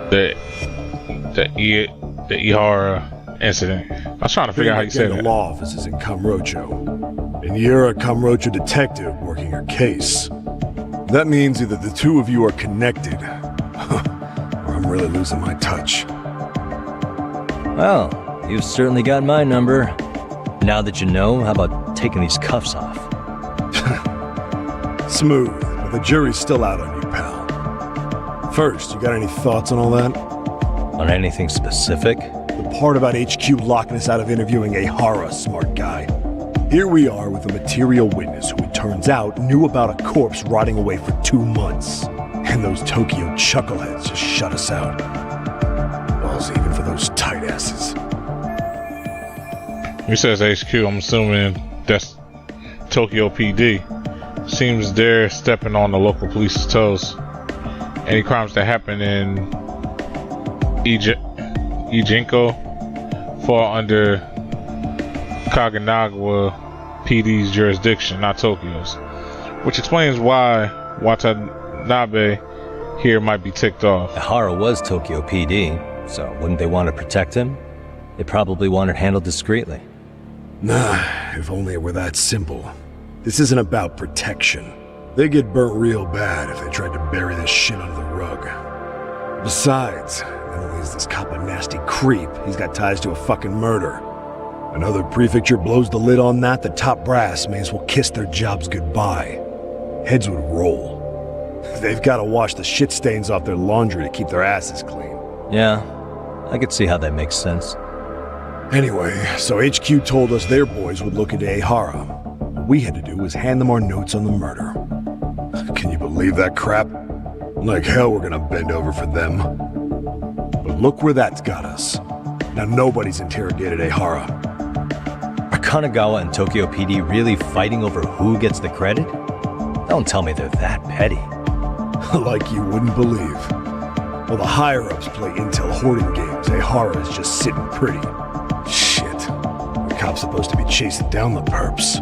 the Ihara incident. I was trying to figure out how you say The that. law office is in Kamurocho, and you're a Kamurocho detective working your case. That means either the two of you are connected, or I'm really losing my touch. Well, you've certainly got my number. Now that you know, how about taking these cuffs off? Smooth, but the jury's still out on you, pal. First, you got any thoughts on all that? On anything specific? The part about HQ locking us out of interviewing Ihara, smart guy. Here we are with a material witness who it turns out knew about a corpse rotting away for 2 months. And those Tokyo chuckleheads just shut us out. Balls even for those tight asses. You says HQ, I'm assuming that's Tokyo PD. Seems they're stepping on the local police's toes. Any crimes that happen in Ijinko fall under Kaganagawa PD's jurisdiction, not Tokyo's. Which explains why Watanabe here might be ticked off. Ihara was Tokyo PD, so wouldn't they want to protect him? They probably want it handled discreetly. Nah, if only it were that simple. This isn't about protection. They get burnt real bad if they tried to bury this shit under the rug. Besides, not only is this cop a nasty creep, he's got ties to a fucking murder. Another prefecture blows the lid on that, the top brass may as well kiss their jobs goodbye. Heads would roll. They've got to wash the shit stains off their laundry to keep their asses clean. Yeah, I could see how that makes sense. Anyway, so HQ told us their boys would look into Ihara. What we had to do was hand them our notes on the murder. Can you believe that crap? Like hell we're gonna bend over for them. But look where that's got us. Now nobody's interrogated Ihara. Are Kanagawa and Tokyo PD really fighting over who gets the credit? Don't tell me they're that petty. Like you wouldn't believe. While the higher-ups play intel hoarding games, Ihara is just sitting pretty. Shit. The cop's supposed to be chasing down the perps.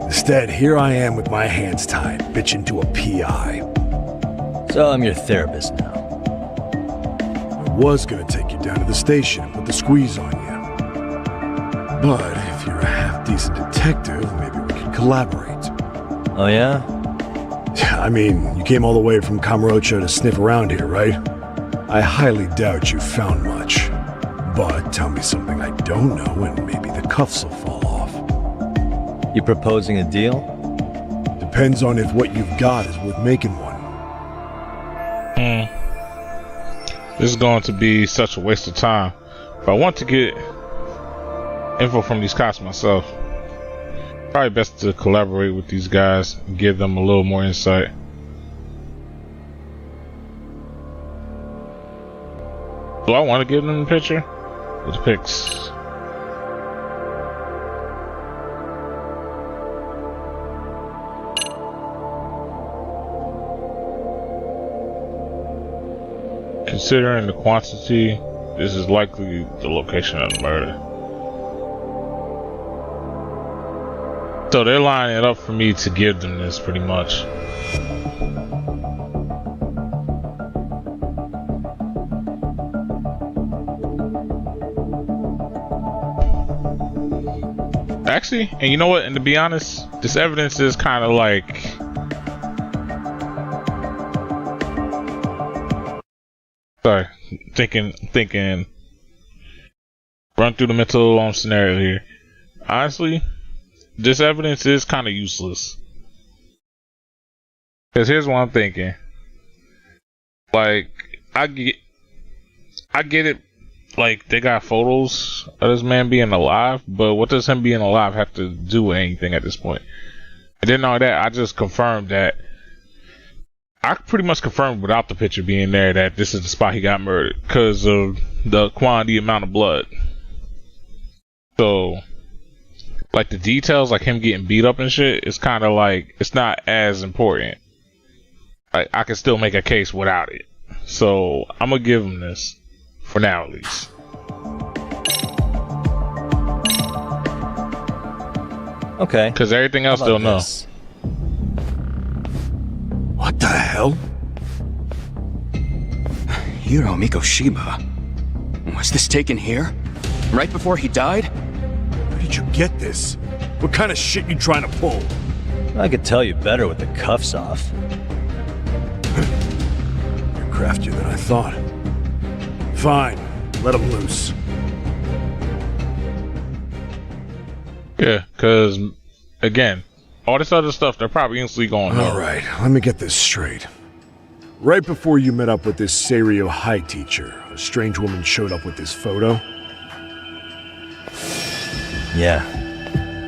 Instead, here I am with my hands tied, bitching to a PI. So I'm your therapist now. I was gonna take you down to the station and put the squeeze on you. But if you're a half-decent detective, maybe we could collaborate. Oh yeah? I mean, you came all the way from Kamurocho to sniff around here, right? I highly doubt you found much. But tell me something I don't know and maybe the cuffs will fall off. You proposing a deal? Depends on if what you've got is worth making one. This is going to be such a waste of time. If I want to get info from these cops myself, probably best to collaborate with these guys and give them a little more insight. Do I want to give them a picture? With the pics. Considering the quantity, this is likely the location of the murder. So they're lining it up for me to give them this, pretty much. Actually, and you know what? And to be honest, this evidence is kind of like... Sorry, thinking. Run through the mental scenario here. Honestly, this evidence is kind of useless. Because here's what I'm thinking. Like, I get it. Like, they got photos of this man being alive, but what does him being alive have to do with anything at this point? And then all that, I just confirmed that. I pretty much confirmed without the picture being there that this is the spot he got murdered because of the quantity amount of blood. So, like, the details, like him getting beat up and shit, it's kind of like, it's not as important. Like, I can still make a case without it. So, I'm gonna give him this. For now, at least. Okay. Because everything else they'll know. What the hell? Hiro Mikoshiba. Was this taken here? Right before he died? Where did you get this? What kind of shit you trying to pull? I could tell you better with the cuffs off. You're craftier than I thought. Fine, let him loose. Yeah, because, again, all this other stuff, they're probably instantly going on. Alright, let me get this straight. Right before you met up with this Seiryo High teacher, a strange woman showed up with this photo? Yeah,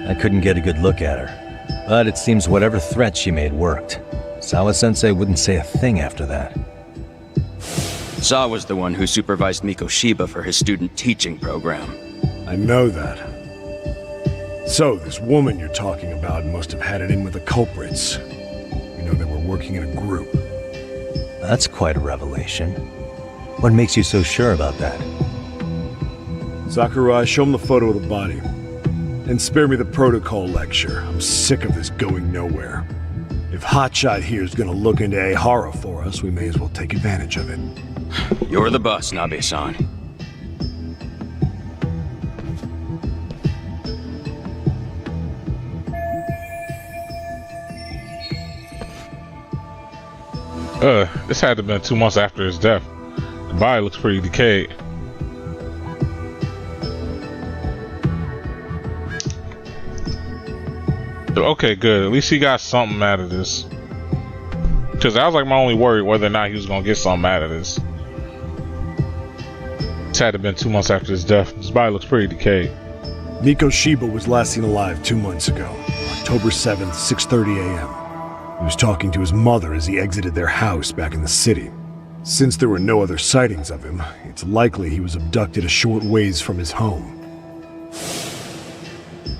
I couldn't get a good look at her. But it seems whatever threat she made worked. Sawa-sensei wouldn't say a thing after that. Saw was the one who supervised Mikoshiba for his student teaching program. I know that. So, this woman you're talking about must have had it in with the culprits. You know, they were working in a group. That's quite a revelation. What makes you so sure about that? Sakurai, show him the photo of the body. And spare me the protocol lecture. I'm sick of this going nowhere. If Hotshot here is gonna look into Ehara for us, we may as well take advantage of it. You're the boss, Nabe-san. This had to have been 2 months after his death. The body looks pretty decayed. Okay, good. At least he got something out of this. Because that was like my only worry, whether or not he was going to get something out of this. This had to have been 2 months after his death. His body looks pretty decayed. Mikoshiba was last seen alive 2 months ago, October 7th, 6:30 a.m. He was talking to his mother as he exited their house back in the city. Since there were no other sightings of him, it's likely he was abducted a short ways from his home.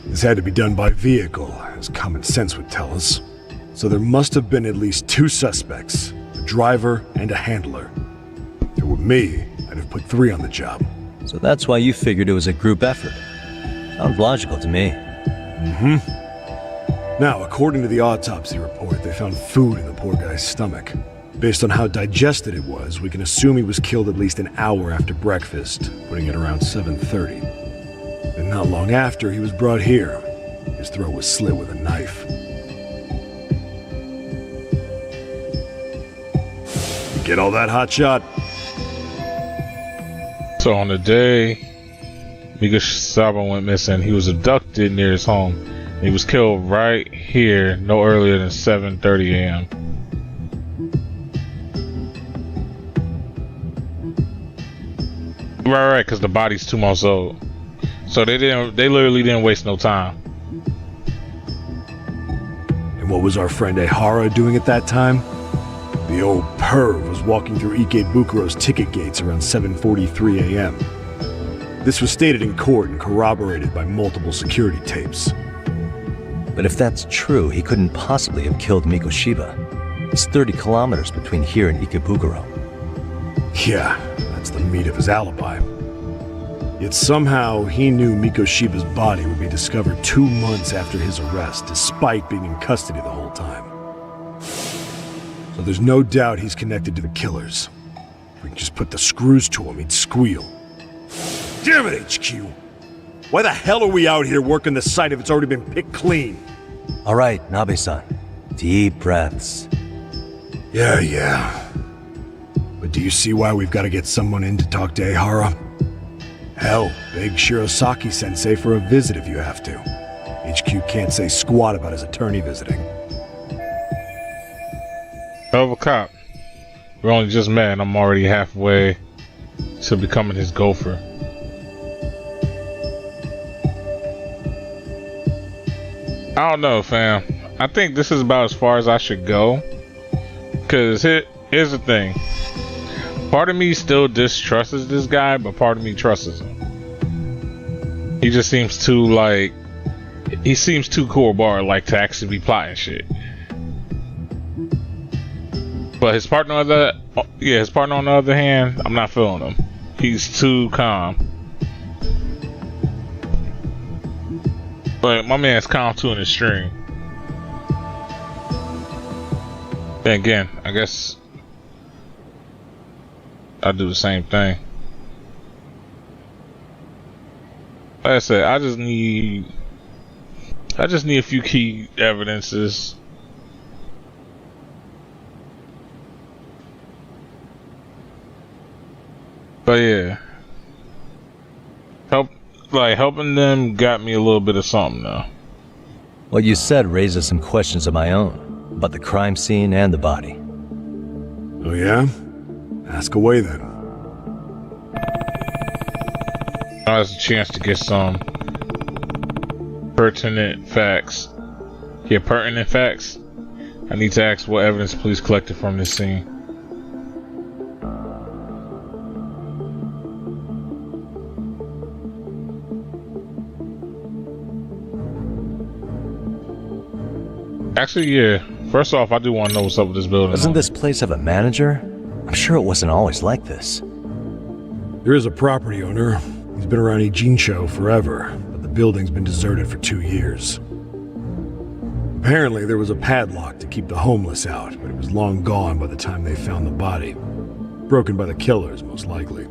This had to be done by vehicle, as common sense would tell us. So there must have been at least 2 suspects, a driver and a handler. If it were me, I'd have put 3 on the job. So that's why you figured it was a group effort. Sounds logical to me. Mm-hmm. Now, according to the autopsy report, they found food in the poor guy's stomach. Based on how digested it was, we can assume he was killed at least an hour after breakfast, putting it around 7:30. And not long after, he was brought here. His throat was slit with a knife. You get all that, Hotshot? So on the day Mikoshiba went missing, he was abducted near his home. He was killed right here, no earlier than 7:30 a.m. Right, because the body's 2 months old. So they literally didn't waste no time. And what was our friend Ehara doing at that time? The old perv was walking through Ikebukuro's ticket gates around 7:43 a.m. This was stated in court and corroborated by multiple security tapes. But if that's true, he couldn't possibly have killed Mikoshiba. It's 30 kilometers between here and Ikebukuro. Yeah, that's the meat of his alibi. Yet somehow he knew Mikoshiba's body would be discovered 2 months after his arrest, despite being in custody the whole time. So there's no doubt he's connected to the killers. If we can just put the screws to him, he'd squeal. Damn it, HQ! Why the hell are we out here working the site if it's already been picked clean? All right, Nabe-san. Deep breaths. Yeah. But do you see why we've got to get someone in to talk to Ehara? Hell, beg Shirosaki-sensei for a visit if you have to. HQ can't say squat about his attorney visiting. Hell of a cop. We only just met and I'm already halfway to becoming his gopher. I don't know, fam. I think this is about as far as I should go. Cause here's the thing. Part of me still distrusts this guy, but part of me trusts him. He just seems too he seems too cool-bar to actually be plotting shit. But his partner on the other hand, I'm not feeling him. He's too calm. But my man's calm to an extreme. Then again, I guess I do the same thing. Like I said, I just need a few key evidences. But yeah, helping them got me a little bit of something though. What you said raises some questions of my own about the crime scene and the body. Oh yeah? Ask away then. Now there's a chance to get some pertinent facts. Yeah, pertinent facts. I need to ask what evidence police collected from this scene. Actually, yeah. First off, I do want to know what's up with this building. Doesn't this place have a manager? I'm sure it wasn't always like this. There is a property owner. He's been around Ijincho forever, but the building's been deserted for 2 years. Apparently, there was a padlock to keep the homeless out, but it was long gone by the time they found the body. Broken by the killers, most likely.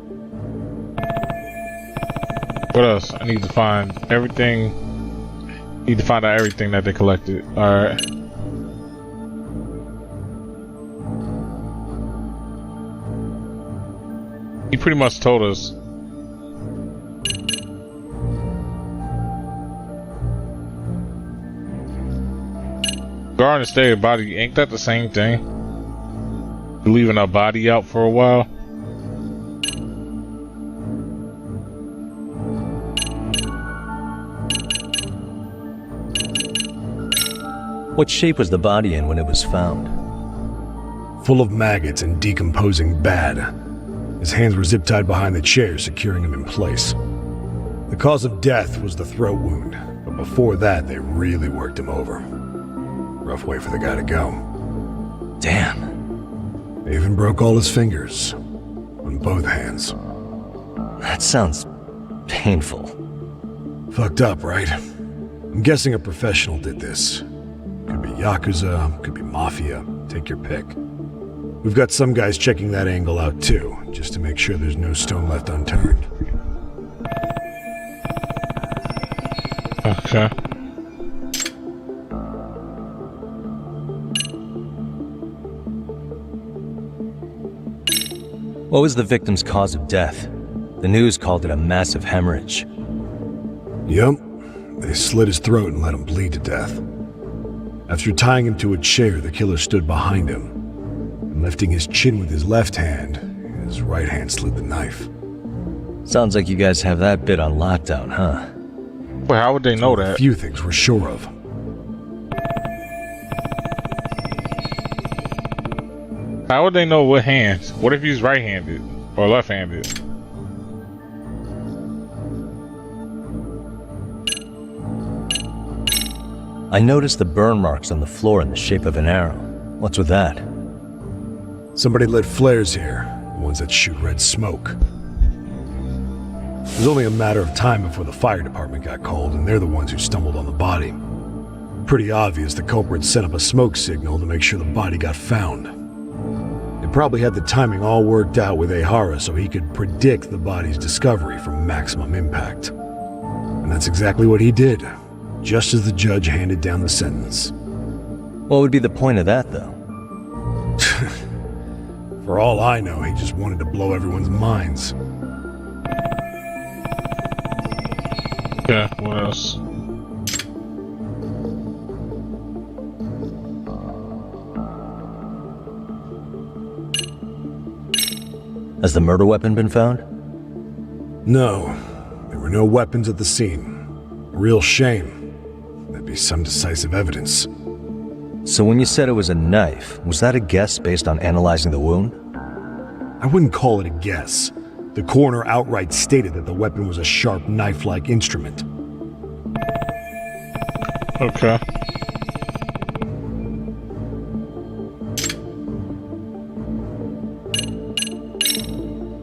What else? I need to find everything. Need to find out everything that they collected. Alright. He pretty much told us. Guard and stay body, ain't that the same thing? Leaving a body out for a while? What shape was the body in when it was found? Full of maggots and decomposing bad. His hands were zip-tied behind the chair, securing him in place. The cause of death was the throat wound, but before that, they really worked him over. Rough way for the guy to go. Damn. They even broke all his fingers. On both hands. That sounds painful. Fucked up, right? I'm guessing a professional did this. Could be Yakuza, could be Mafia. Take your pick. We've got some guys checking that angle out too, just to make sure there's no stone left unturned. Okay. What was the victim's cause of death? The news called it a massive hemorrhage. Yep. They slit his throat and let him bleed to death. After tying him to a chair, the killer stood behind him. And lifting his chin with his left hand, his right hand slid the knife. Sounds like you guys have that bit on lockdown, huh? Well, how would they know that? A few things we're sure of. How would they know what hands? What if he's right-handed or left-handed? I noticed the burn marks on the floor in the shape of an arrow. What's with that? Somebody lit flares here. ones that shoot red smoke. It was only a matter of time before the fire department got called, and they're the ones who stumbled on the body. Pretty obvious the culprit set up a smoke signal to make sure the body got found. They probably had the timing all worked out with Ehara so he could predict the body's discovery from maximum impact. And that's exactly what he did, just as the judge handed down the sentence. What would be the point of that, though? For all I know, he just wanted to blow everyone's minds. Yeah, what else? Has the murder weapon been found? No, there were no weapons at the scene. A real shame. That'd be some decisive evidence. So when you said it was a knife, was that a guess based on analyzing the wound? I wouldn't call it a guess. The coroner outright stated that the weapon was a sharp knife-like instrument. Okay.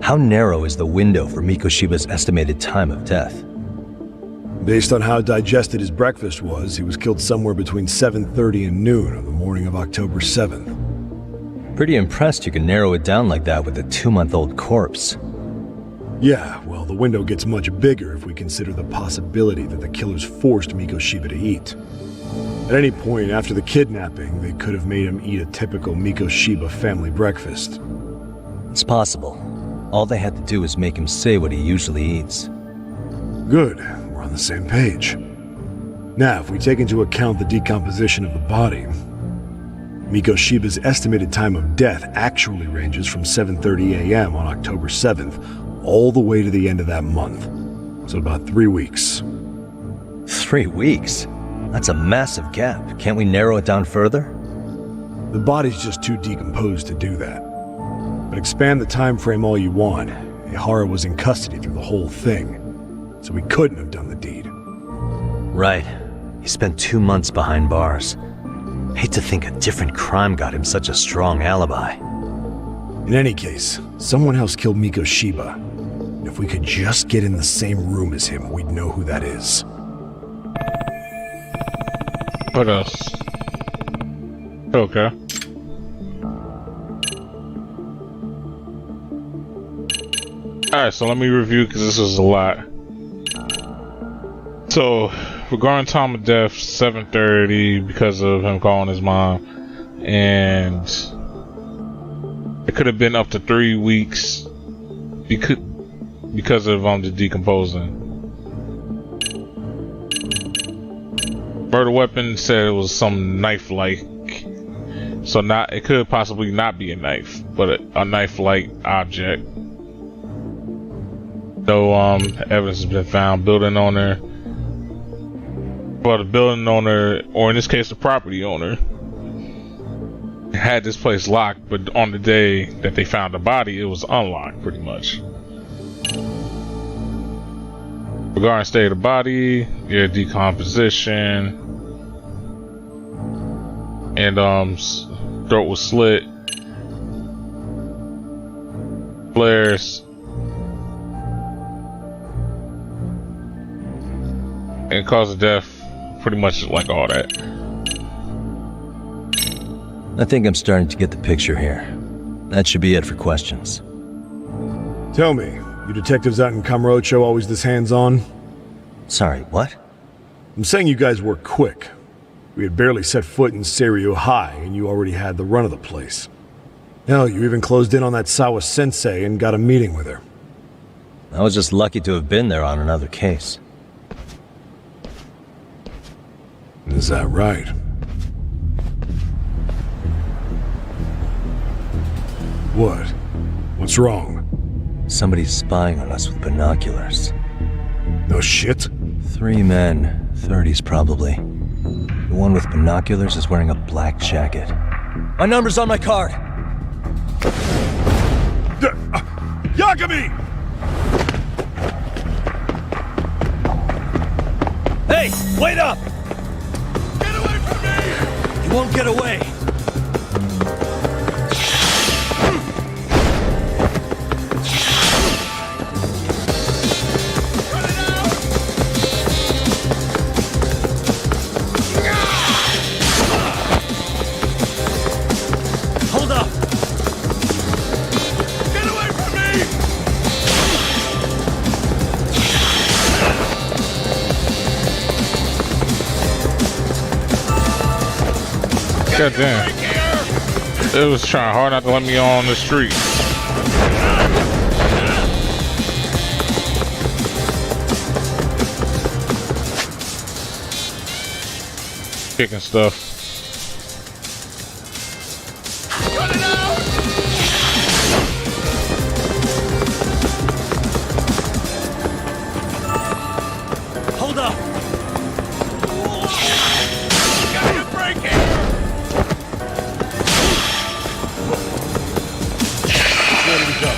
How narrow is the window for Mikoshiba's estimated time of death? Based on how digested his breakfast was, he was killed somewhere between 7:30 and noon on the morning of October 7th. Pretty impressed you can narrow it down like that with a 2-month-old corpse. Yeah, well, the window gets much bigger if we consider the possibility that the killers forced Mikoshiba to eat. At any point after the kidnapping, they could have made him eat a typical Mikoshiba family breakfast. It's possible. All they had to do was make him say what he usually eats. Good. We're on the same page. Now, if we take into account the decomposition of the body, Mikoshiba's estimated time of death actually ranges from 7:30 a.m. on October 7th all the way to the end of that month. So about 3 weeks. 3 weeks? That's a massive gap. Can't we narrow it down further? The body's just too decomposed to do that. But expand the time frame all you want. Ehara was in custody through the whole thing, so he couldn't have done the deed. Right. He spent 2 months behind bars. Hate to think a different crime got him such a strong alibi. In any case, someone else killed Mikoshiba. And if we could just get in the same room as him, we'd know who that is. What else? Okay. Alright, so let me review because this was a lot. So, regarding time of death, 7:30 because of him calling his mom, and it could have been up to 3 weeks because of the decomposing. Murder weapon said it was some knife-like, so it could possibly not be a knife, but a knife-like object. No evidence has been found. Building owner, well, the building owner, or in this case the property owner, had this place locked, but on the day that they found the body, it was unlocked pretty much. Regarding state of the body, yeah, decomposition, and throat was slit, flares, and cause of death, pretty much like all that. I think I'm starting to get the picture here. That should be it for questions. Tell me, you detectives out in Kamurocho always this hands-on? Sorry, what? I'm saying you guys work quick. We had barely set foot in Seiryo High, and you already had the run of the place. Hell, you even closed in on that Sawa-sensei and got a meeting with her. I was just lucky to have been there on another case. Is that right? What? What's wrong? Somebody's spying on us with binoculars. No shit? 3 men, 30s probably. The one with binoculars is wearing a black jacket. My number's on my card! Yakami! Hey, wait up! Get away from me! You won't get away! God damn. It was trying hard not to let me on the street. Kicking stuff. Hold up! Got you breaking! Where do we go?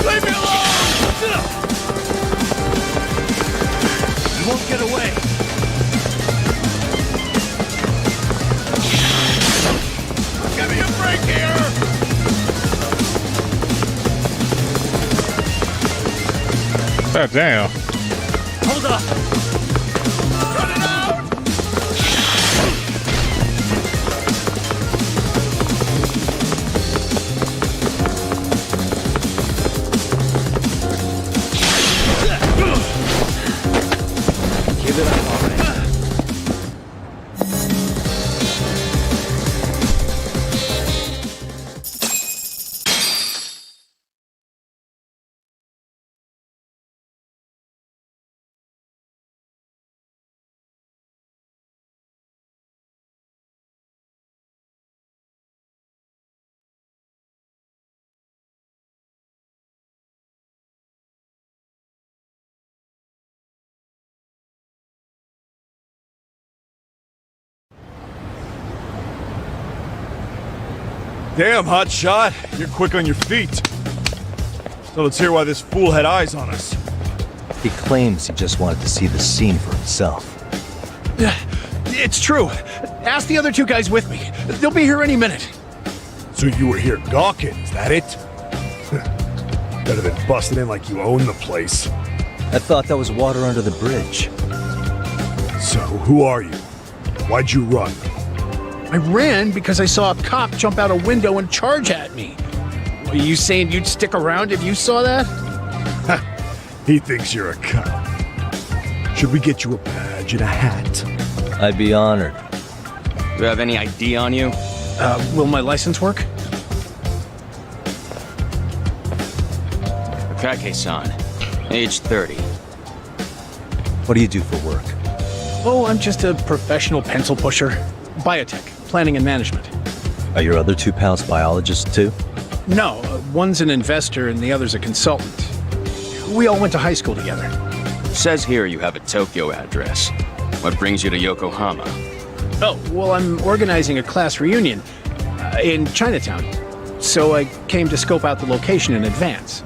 Leave me alone! You won't get away. Give me a break here! God damn. Hold up! Run it out! Give it up, all right. Damn, hot shot. You're quick on your feet. So let's hear why this fool had eyes on us. He claims he just wanted to see the scene for himself. It's true. Ask the other two guys with me. They'll be here any minute. So you were here gawking, is that it? Better than busting in like you own the place. I thought that was water under the bridge. So, who are you? Why'd you run? I ran because I saw a cop jump out a window and charge at me. Are you saying you'd stick around if you saw that? He thinks you're a cop. Should we get you a badge and a hat? I'd be honored. Do you have any ID on you? Will my license work? Akake-san, age 30. What do you do for work? Oh, I'm just a professional pencil pusher. Biotech, planning and management. Are your other two pals biologists too? No, one's an investor and the other's a consultant. We all went to high school together. Says here you have a Tokyo address. What brings you to Yokohama? Oh, well, I'm organizing a class reunion in Chinatown. So I came to scope out the location in advance.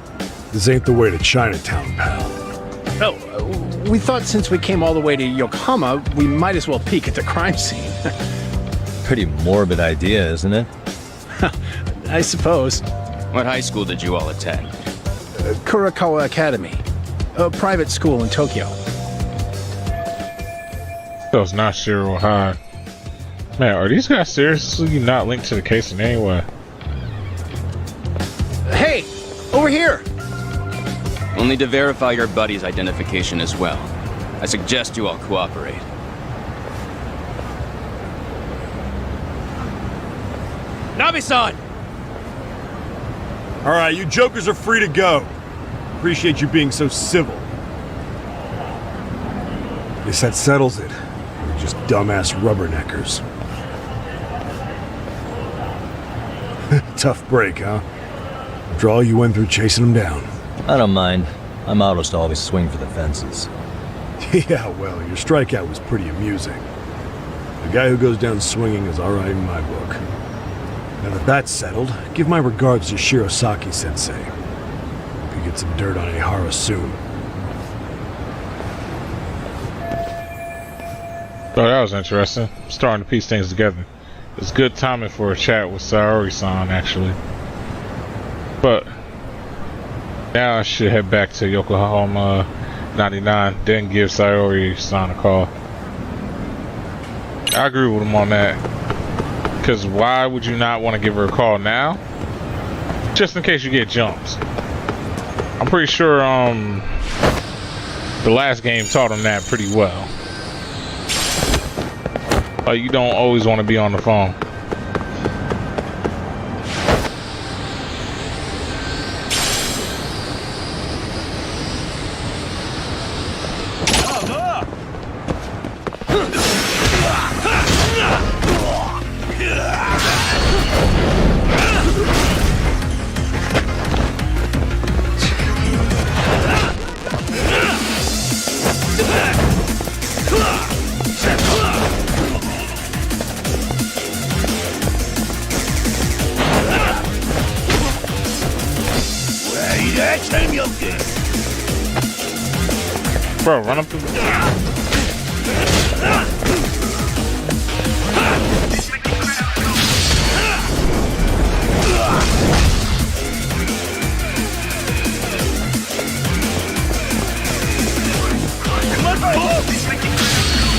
This ain't the way to Chinatown, pal. Oh, we thought since we came all the way to Yokohama, we might as well peek at the crime scene. Pretty morbid idea, isn't it? I suppose. What high school did you all attend? Kurakawa Academy, a private school in Tokyo. That was not Shiro High. Man, are these guys seriously not linked to the case in any way? Hey, over here! We'll need to verify your buddy's identification as well. I suggest you all cooperate. Nabe-san! All right, you jokers are free to go. Appreciate you being so civil. Guess that settles it. You're just dumbass rubberneckers. Tough break, huh? After all you went through chasing them down. I don't mind. I'm modest to always swing for the fences. Yeah, well, your strikeout was pretty amusing. The guy who goes down swinging is all right in my book. Now that that's settled, give my regards to Shirosaki-sensei. Hope you get some dirt on Ihara soon. Oh, that was interesting. Starting to piece things together. It's good timing for a chat with Sayori-san, actually. But now I should head back to Yokohama 99, then give Sayori-san a call. I agree with him on that. Because why would you not want to give her a call now? Just in case you get jumped. I'm pretty sure, The last game taught him that pretty well. Like, you don't always want to be on the phone. Bro, run up the...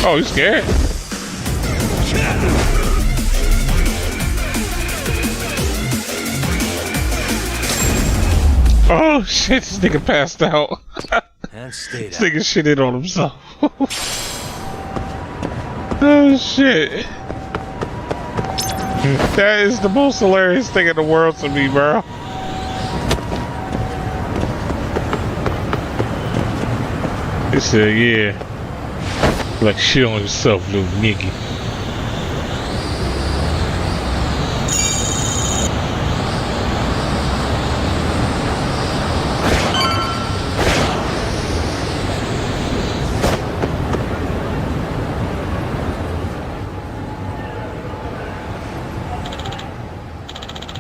Oh, you scared? Oh shit, this nigga passed out. And stayed This nigga shitted on himself. Oh shit. That is the most hilarious thing in the world to me, bro. He said, yeah. Like shit on himself, little nigga.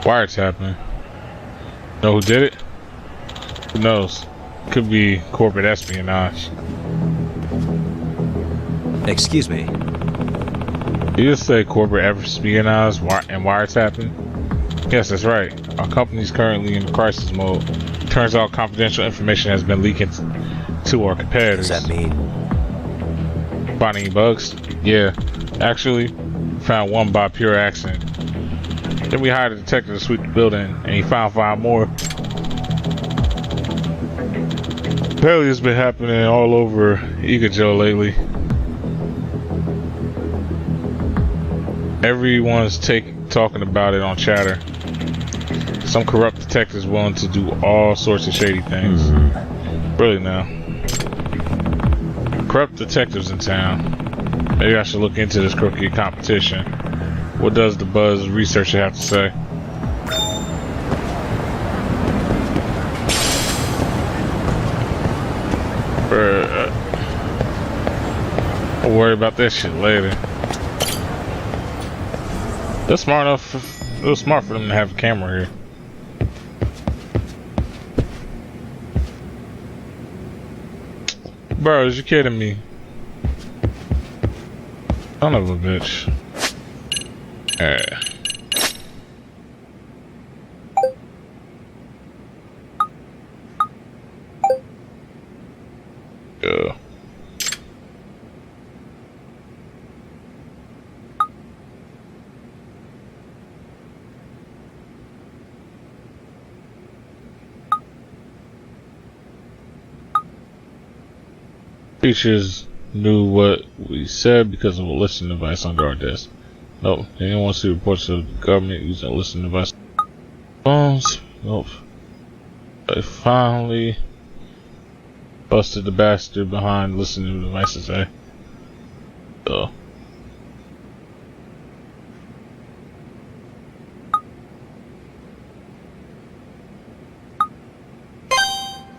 Wiretapping. Know who did it? Who knows? Could be corporate espionage. Excuse me. You just say corporate espionage and wiretapping? Yes, that's right. Our company is currently in crisis mode. Turns out confidential information has been leaking to our competitors. What does that mean? Finding any bugs? Yeah. Actually, found one by pure accident. Then we hired a detective to sweep the building, and he found 5 more. Apparently it's been happening all over Igajo lately. Everyone's talking about it on chatter. Some corrupt detectives willing to do all sorts of shady things. Really now. Corrupt detectives in town. Maybe I should look into this crooked competition. What does the Buzz researcher have to say? I'll worry about that shit later. That's smart enough. It was smart for them to have a camera here. Bro, is you kidding me? Son of a bitch. Yeah. Yeah. Teachers knew what we said because of a listening device under our desk. Nope, they didn't want to see reports of the government using a listening device. Phones. Nope. They finally busted the bastard behind listening devices, eh? So.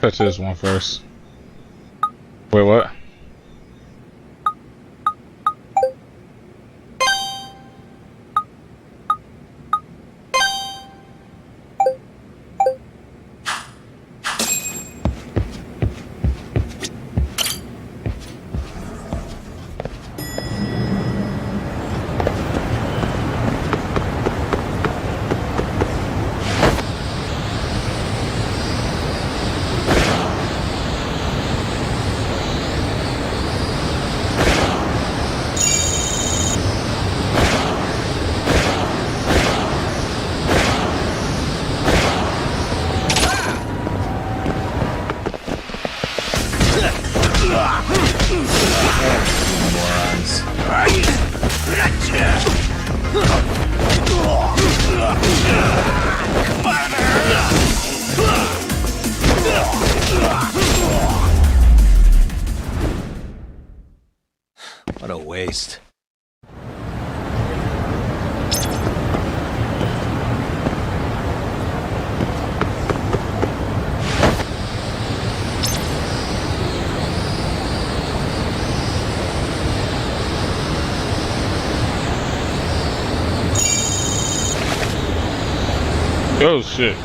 Touch this one first. Wait, what? What a waste. Oh shit.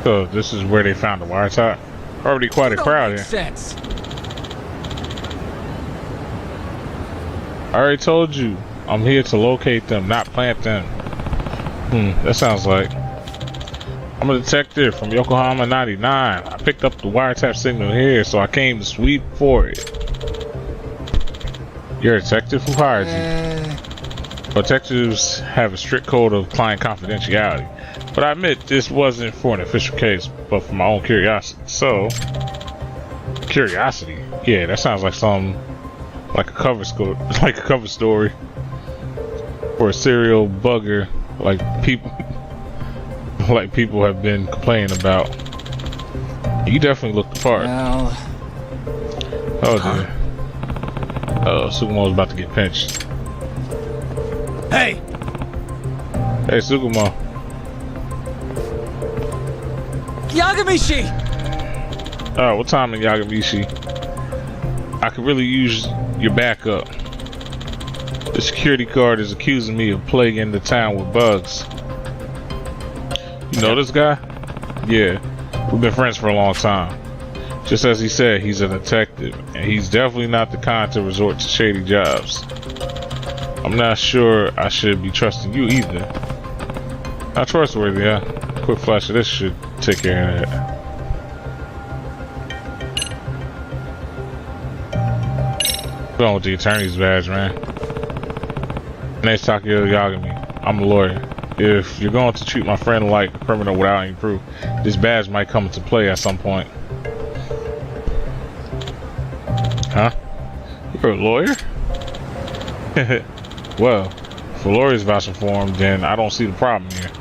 So this is where they found the wiretap. Already quite a crowd here. Sense. I already told you, I'm here to locate them, not plant them. That sounds like. I'm a detective from Yokohama 99. I picked up the wiretap signal here, so I came to sweep for it. You're a detective? Who hired you? Detectives have a strict code of client confidentiality. But I admit this wasn't for an official case, but for my own curiosity. So, curiosity? Yeah, that sounds like like a cover story for a serial bugger, like people have been complaining about. You definitely look the part. Well, oh dear. Oh, Sugumo's about to get pinched. Hey, Sugumo. Yagamishi! What time in Yagamishi? I could really use your backup. The security guard is accusing me of plaguing the town with bugs. You know this guy? Yeah, we've been friends for a long time. Just as he said, he's a detective, and he's definitely not the kind to resort to shady jobs. I'm not sure I should be trusting you either. Not trustworthy, huh? A quick flash of this should take care of that. Going with the attorney's badge, man. Name's Takeo Yagami. I'm a lawyer. If you're going to treat my friend like a criminal without any proof, this badge might come into play at some point. Huh? You're a lawyer? Well, if a lawyer's vouching for him, then I don't see the problem here.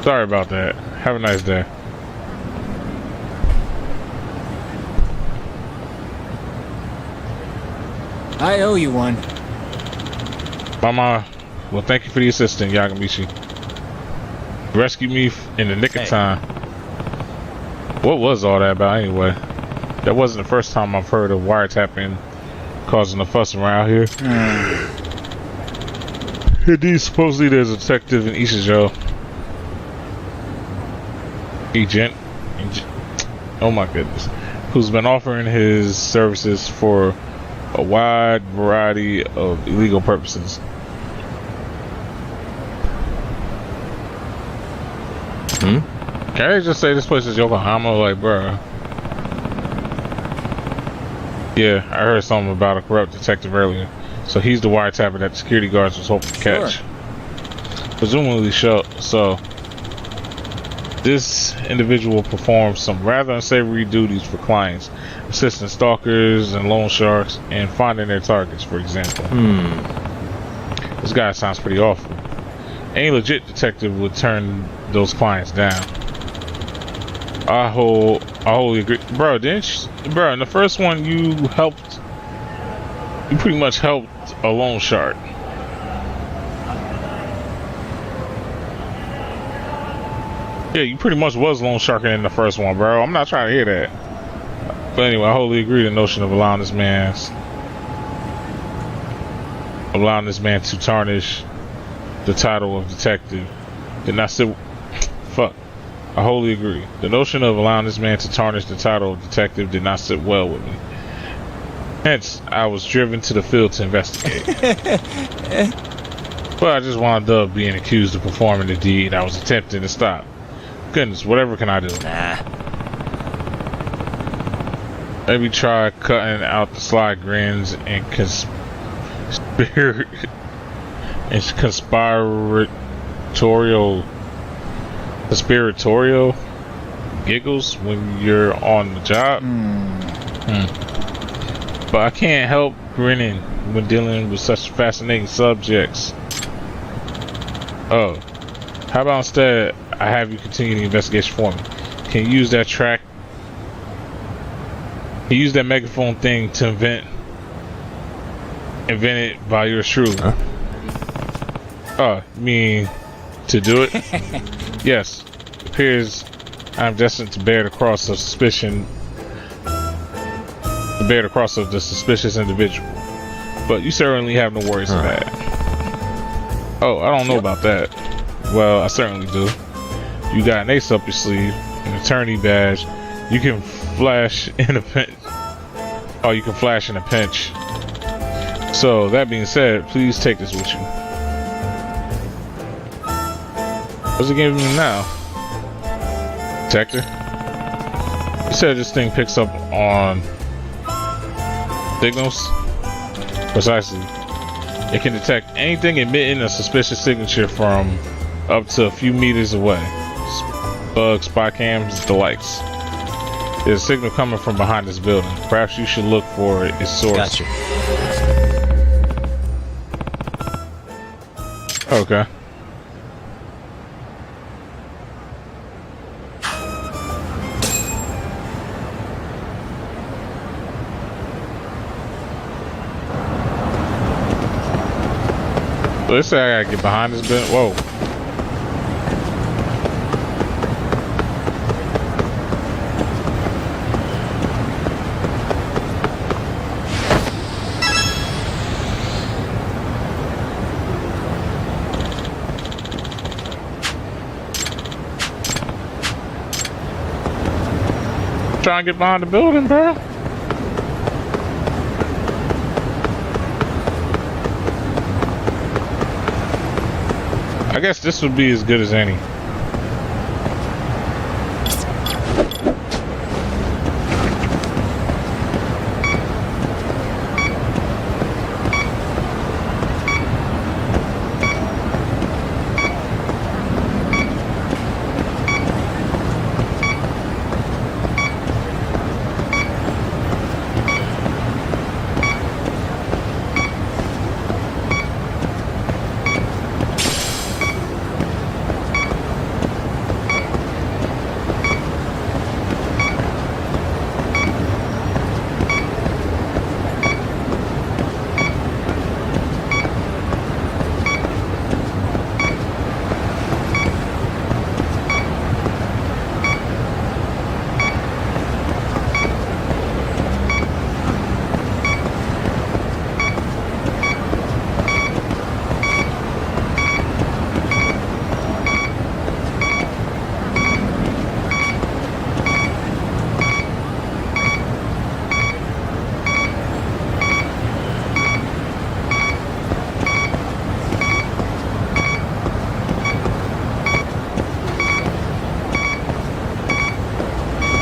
Sorry about that. Have a nice day. I owe you one. Mama, well, thank you for the assistance, Yagamishi. You rescued me in the nick of time. What was all that about anyway? That wasn't the first time I've heard of wiretapping causing a fuss around here. Indeed, supposedly there's a detective in Ishijo. Agent. Oh my goodness. Who's been offering his services for a wide variety of illegal purposes. Can I just say this place is Yokohama? Like, bruh. Yeah, I heard something about a corrupt detective earlier. So he's the wiretapper that the security guards was hoping to catch. Presumably so. This individual performs some rather unsavory duties for clients, assisting stalkers and loan sharks, and finding their targets, for example. This guy sounds pretty awful. Any legit detective would turn those clients down. I wholly agree. Bro, bro, in the first one you pretty much helped a loan shark. Yeah, you pretty much was loan sharking in the first one, bro. I'm not trying to hear that. But anyway, I wholly agree with the notion of allowing this man to tarnish the title of detective did not sit. Fuck. I wholly agree. The notion of allowing this man to tarnish the title of detective did not sit well with me. Hence, I was driven to the field to investigate. But I just wound up being accused of performing the deed I was attempting to stop. Goodness, whatever can I do? Maybe try cutting out the sly grins and conspiratorial giggles when you're on the job. But I can't help grinning when dealing with such fascinating subjects. Oh, how about instead I have you continue the investigation for me? Can you use that track? Can you use that megaphone thing to invent it by yours truly? Oh, you mean to do it? Yes. It appears I'm destined to bear the cross of suspicion. To bear the cross of the suspicious individual. But you certainly have no worries of that. Oh, I don't know about that. Well, I certainly do. You got an ace up your sleeve, an attorney badge. You can flash in a pinch. Oh, you can flash in a pinch. So, that being said, please take this with you. What's it giving me now? Detector? You said this thing picks up on signals? Precisely. It can detect anything emitting a suspicious signature from up to a few meters away. Bugs, spy cams, the lights. There's a signal coming from behind this building. Perhaps you should look for its source. Gotcha. Okay. So they say I gotta get behind this building. Whoa. Trying to get behind the building, bro. I guess this would be as good as any.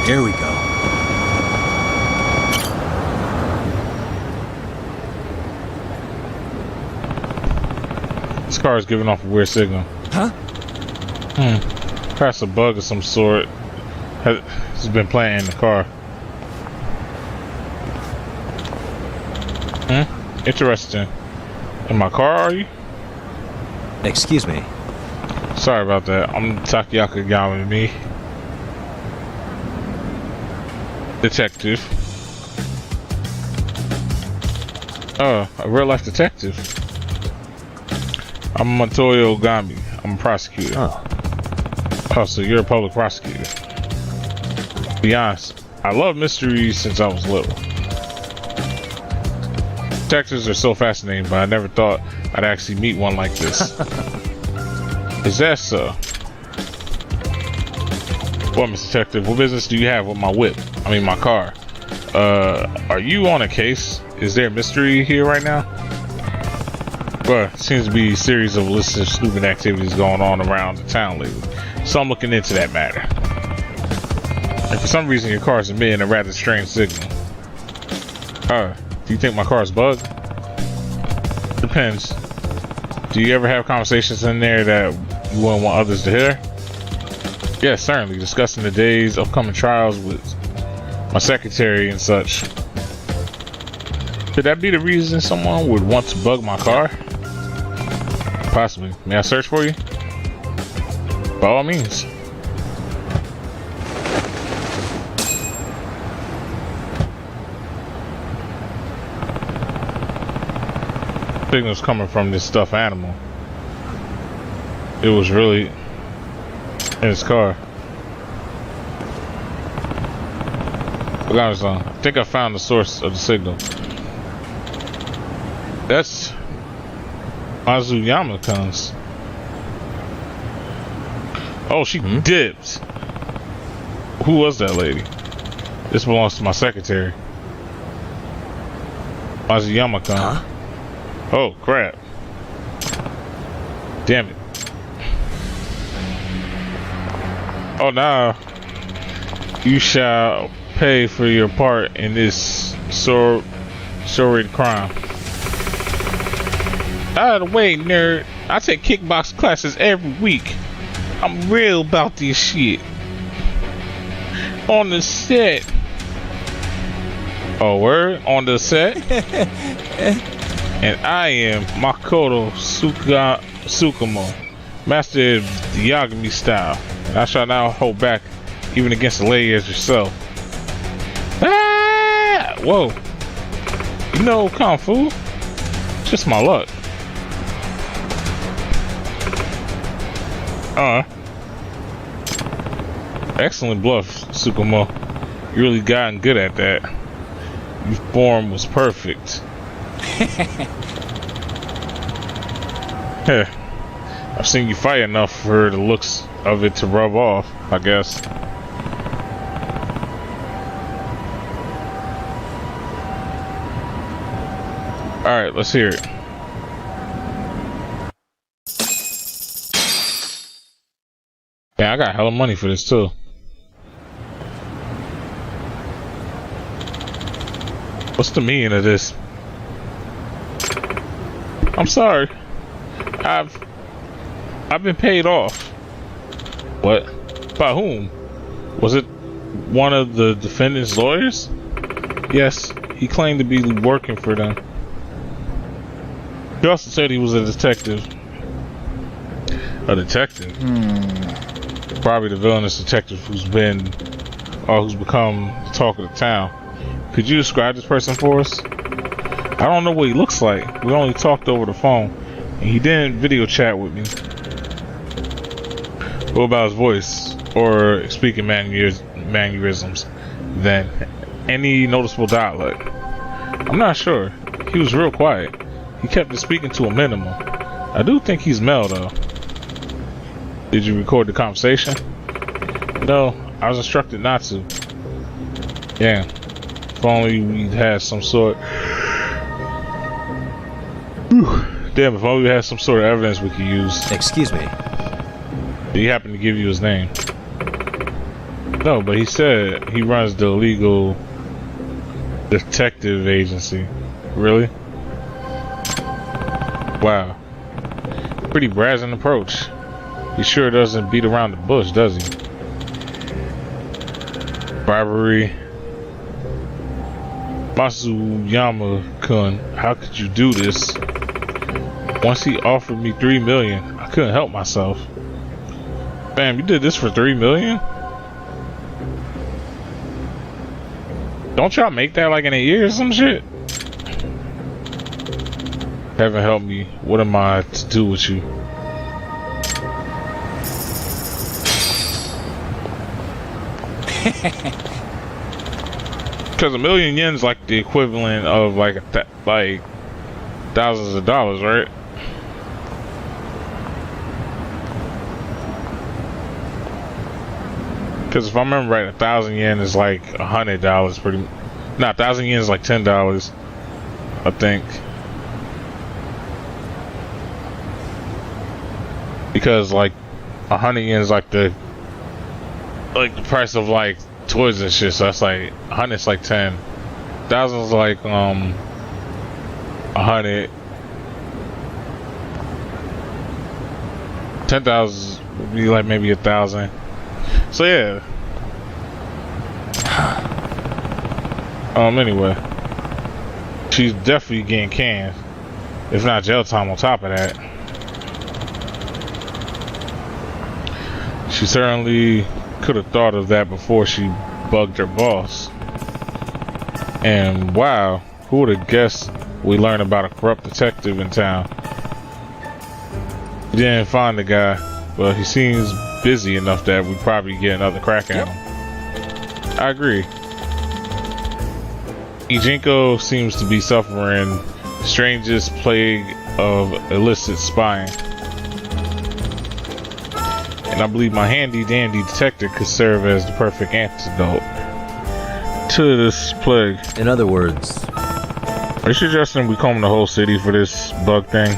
Here we go. This car is giving off a weird signal. Huh? Perhaps a bug of some sort has been planted in the car. Interesting. In my car, are you? Excuse me. Sorry about that. I'm Takayaka Yamami. Detective. Oh, a real life detective. I'm Matoyo Ogami. I'm a prosecutor. Oh, so you're a public prosecutor. To be honest, I love mysteries since I was little. Detectives are so fascinating, but I never thought I'd actually meet one like this. Is that so? Well, Mr. Detective, what business do you have with my whip? I mean, my car. Are you on a case? Is there a mystery here right now? Well, seems to be a series of illicit stupid activities going on around the town lately. So I'm looking into that matter. And for some reason your car is emitting a rather strange signal. Do you think my car is bugged? Depends. Do you ever have conversations in there that you wouldn't want others to hear? Yes, certainly. Discussing the day's upcoming trials with my secretary and such. Could that be the reason someone would want to bug my car? Possibly. May I search for you? By all means. Signals coming from this stuffed animal. It was really in his car. I think I found the source of the signal. That's Azuyama-kun's. Oh, she dipped. Who was that lady? This belongs to my secretary. Azuyama-kun. Huh? Oh, crap. Damn it. Oh, now you shall pay for your part in this sordid crime. Out of the way, nerd. I take kickbox classes every week. I'm real about this shit. On the set. Oh, word? On the set? And I am Makoto Tsukumo, master of the Yagami style. And I shall now hold back even against a lady as yourself. Ah! Whoa. You know Kung Fu? Just my luck. Excellent bluff, Tsukumo. You really gotten good at that. Your form was perfect. I've seen you fight enough for the looks of it to rub off, I guess. Alright, let's hear it. Yeah, I got hella money for this too. What's the meaning of this? I'm sorry. I've been paid off. What? By whom? Was it one of the defendant's lawyers? Yes, he claimed to be working for them. He also said he was a detective. A detective? Probably the villainous detective who's become the talk of the town. Could you describe this person for us? I don't know what he looks like. We only talked over the phone, and he didn't video chat with me. What about his voice or speaking mannerisms? Then, any noticeable dialect? I'm not sure. He was real quiet. He kept his speaking to a minimum. I do think he's male, though. Did you record the conversation? No, I was instructed not to. Yeah, if only we'd had some sort. Damn, if only we had some sort of evidence we could use. Excuse me. Did he happen to give you his name? No, but he said he runs the illegal detective agency. Really? Wow. Pretty brazen approach. He sure doesn't beat around the bush, does he? Bribery. Masuyama-kun, how could you do this? Once he offered me $3 million, I couldn't help myself. Bam, you did this for $3 million? Don't y'all make that like in a year or some shit? Heaven help me, what am I to do with you? Because 1 million yen's like the equivalent of like thousands of dollars, right? Because if I remember right, 1,000 yen is like $100. Pretty. No, 1,000 yen is like $10. I think. Because like 100 yen is like the price of like toys and shit. So that's like 100 is like 10. 1,000 is like 100. 10,000 would be like maybe 1,000. So yeah. Anyway, she's definitely getting canned, if not jail time on top of that. She certainly could have thought of that before she bugged her boss. And wow, who would have guessed we learned about a corrupt detective in town? We didn't find the guy, but he seems busy enough that we'd probably get another crack at him. I agree. Ijinko seems to be suffering the strangest plague of illicit spying. And I believe my handy-dandy detector could serve as the perfect antidote to this plague. In other words, are you suggesting we comb the whole city for this bug thing?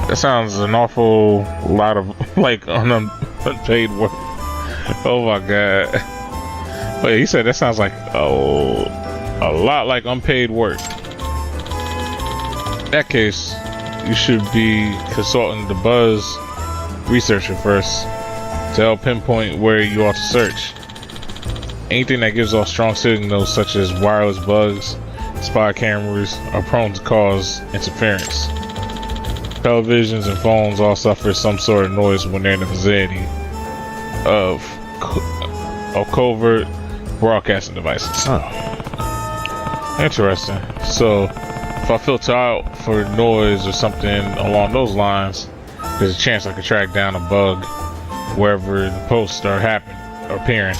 That sounds an awful lot of like unpaid work. Oh my god. Oh yeah, he said that sounds like a lot like unpaid work. In that case, you should be consulting the Buzz researcher first to help pinpoint where you ought to search. Anything that gives off strong signals such as wireless bugs, spy cameras are prone to cause interference. Televisions and phones all suffer some sort of noise when they're in the vicinity of covert broadcasting devices. Interesting. So if I filter out for noise or something along those lines, there's a chance I could track down a bug wherever the posts are appearing.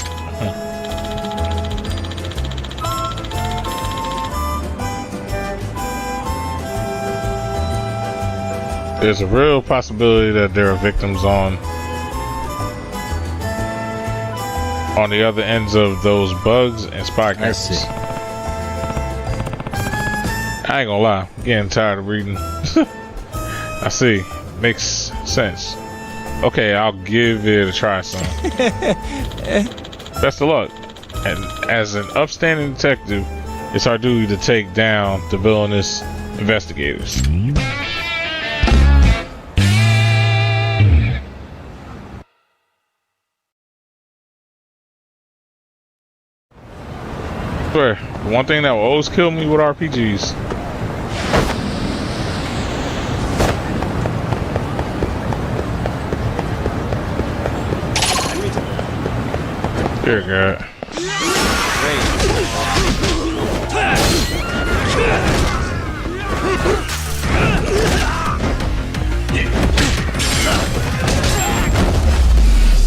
There's a real possibility that there are victims on the other ends of those bugs and spy cameras. I see. I ain't gonna lie, I'm getting tired of reading. I see. Makes sense. Okay, I'll give it a try, son. Best of luck. And as an upstanding detective, it's our duty to take down the villainous investigators. Swear, the one thing that will always kill me with RPGs. Dear God.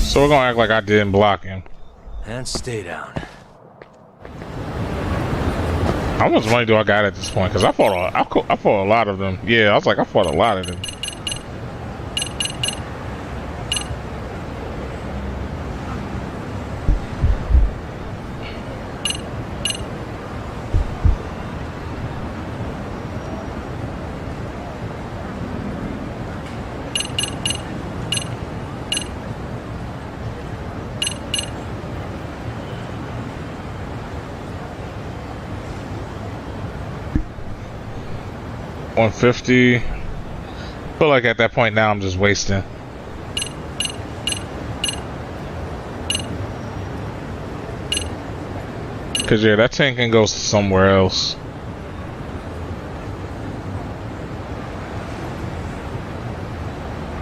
So we're gonna act like I didn't block him. And stay down. How much money do I got at this point? Because I fought a lot of them. Yeah, I was like, I fought a lot of them. $150. Feel like at that point now I'm just wasting. Cause yeah, that 10 can go somewhere else.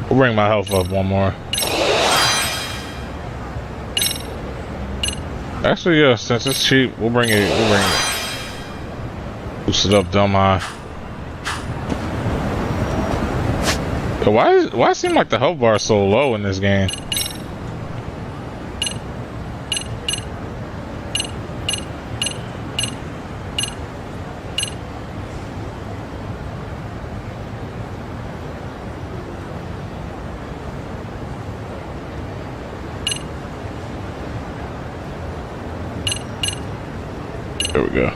We'll bring my health up one more. Actually, yeah, since it's cheap, we'll bring it. Boost it up, dumb eye. Why it seem like the health bar is so low in this game? There we go.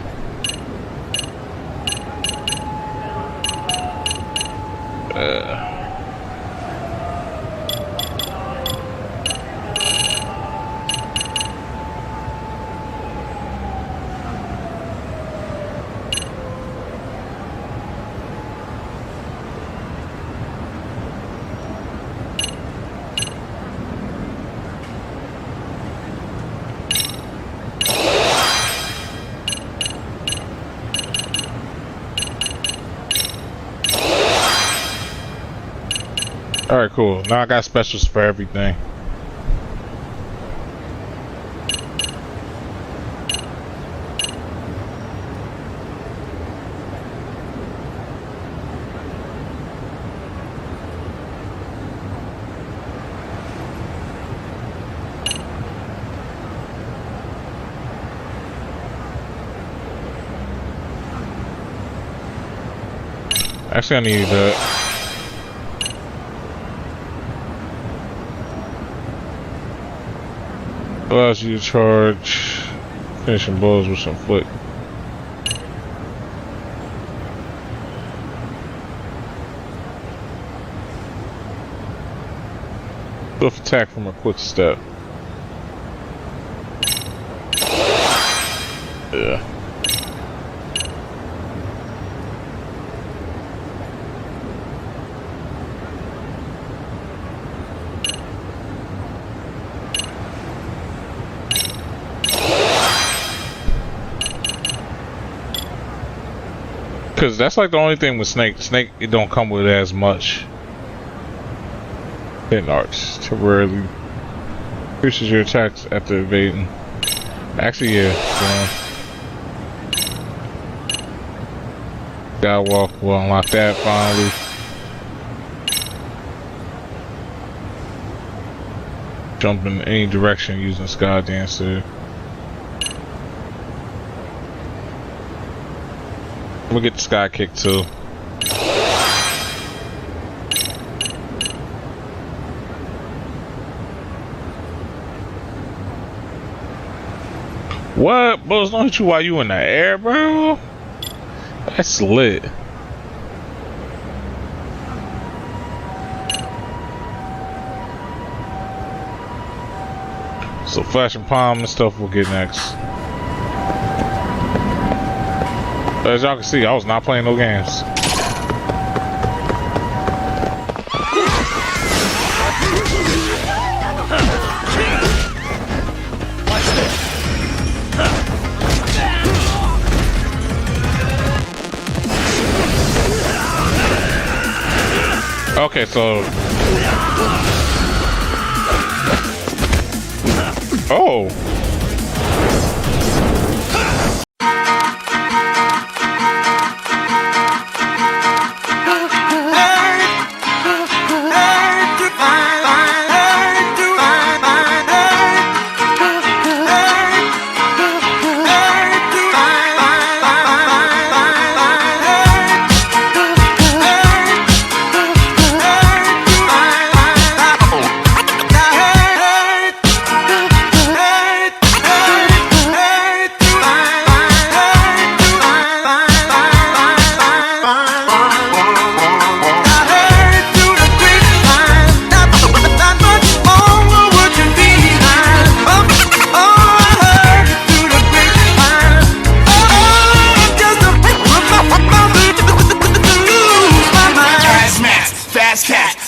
Alright, cool. Now I got specials for everything. Actually, I need that. Allows you to charge finishing blows with some foot. Swift attack from a quick step. Yeah. Cause that's like the only thing with Snake. Snake, it don't come with as much hit arts. Temporarily increases your attacks after evading. Actually, yeah. Skywalk will unlock that finally. Jump in any direction using Sky Dancer. We'll get the Sky Kick too. What? Bullets don't hit you while you in the air, bro? That's lit. So flashing palm and stuff we'll get next. As y'all can see, I was not playing no games. Okay, so... Oh!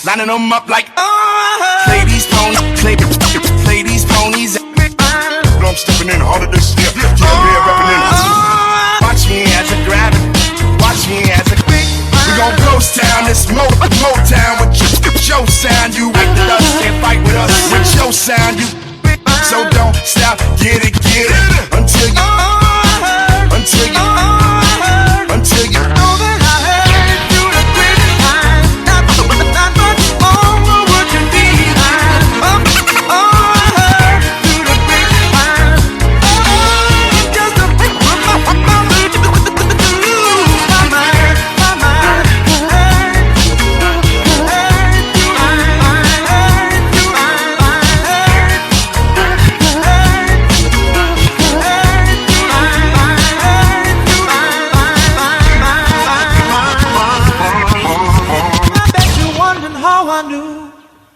Lining them up like play these ponies, play these ponies. I'm stepping in harder this year. Watch me as I grab it. Watch me as I we gon' ghost town this Motown with your sound. You like the dust, can't fight with us with your sound. You so don't stop, get it until you know that I heard through the grapevine. Not much longer would you be mine. I heard through the grapevine. Just a my mind.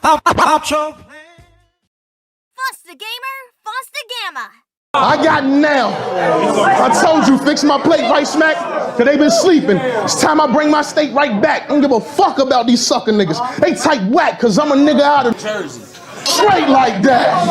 Foster Gamer, Foster Gamma. I got now. I told you, fix my plate right smack, cause they been sleeping. It's time I bring my steak right back. I don't give a fuck about these sucker niggas. They type whack, cause I'm a nigga out of Jersey. Straight like that.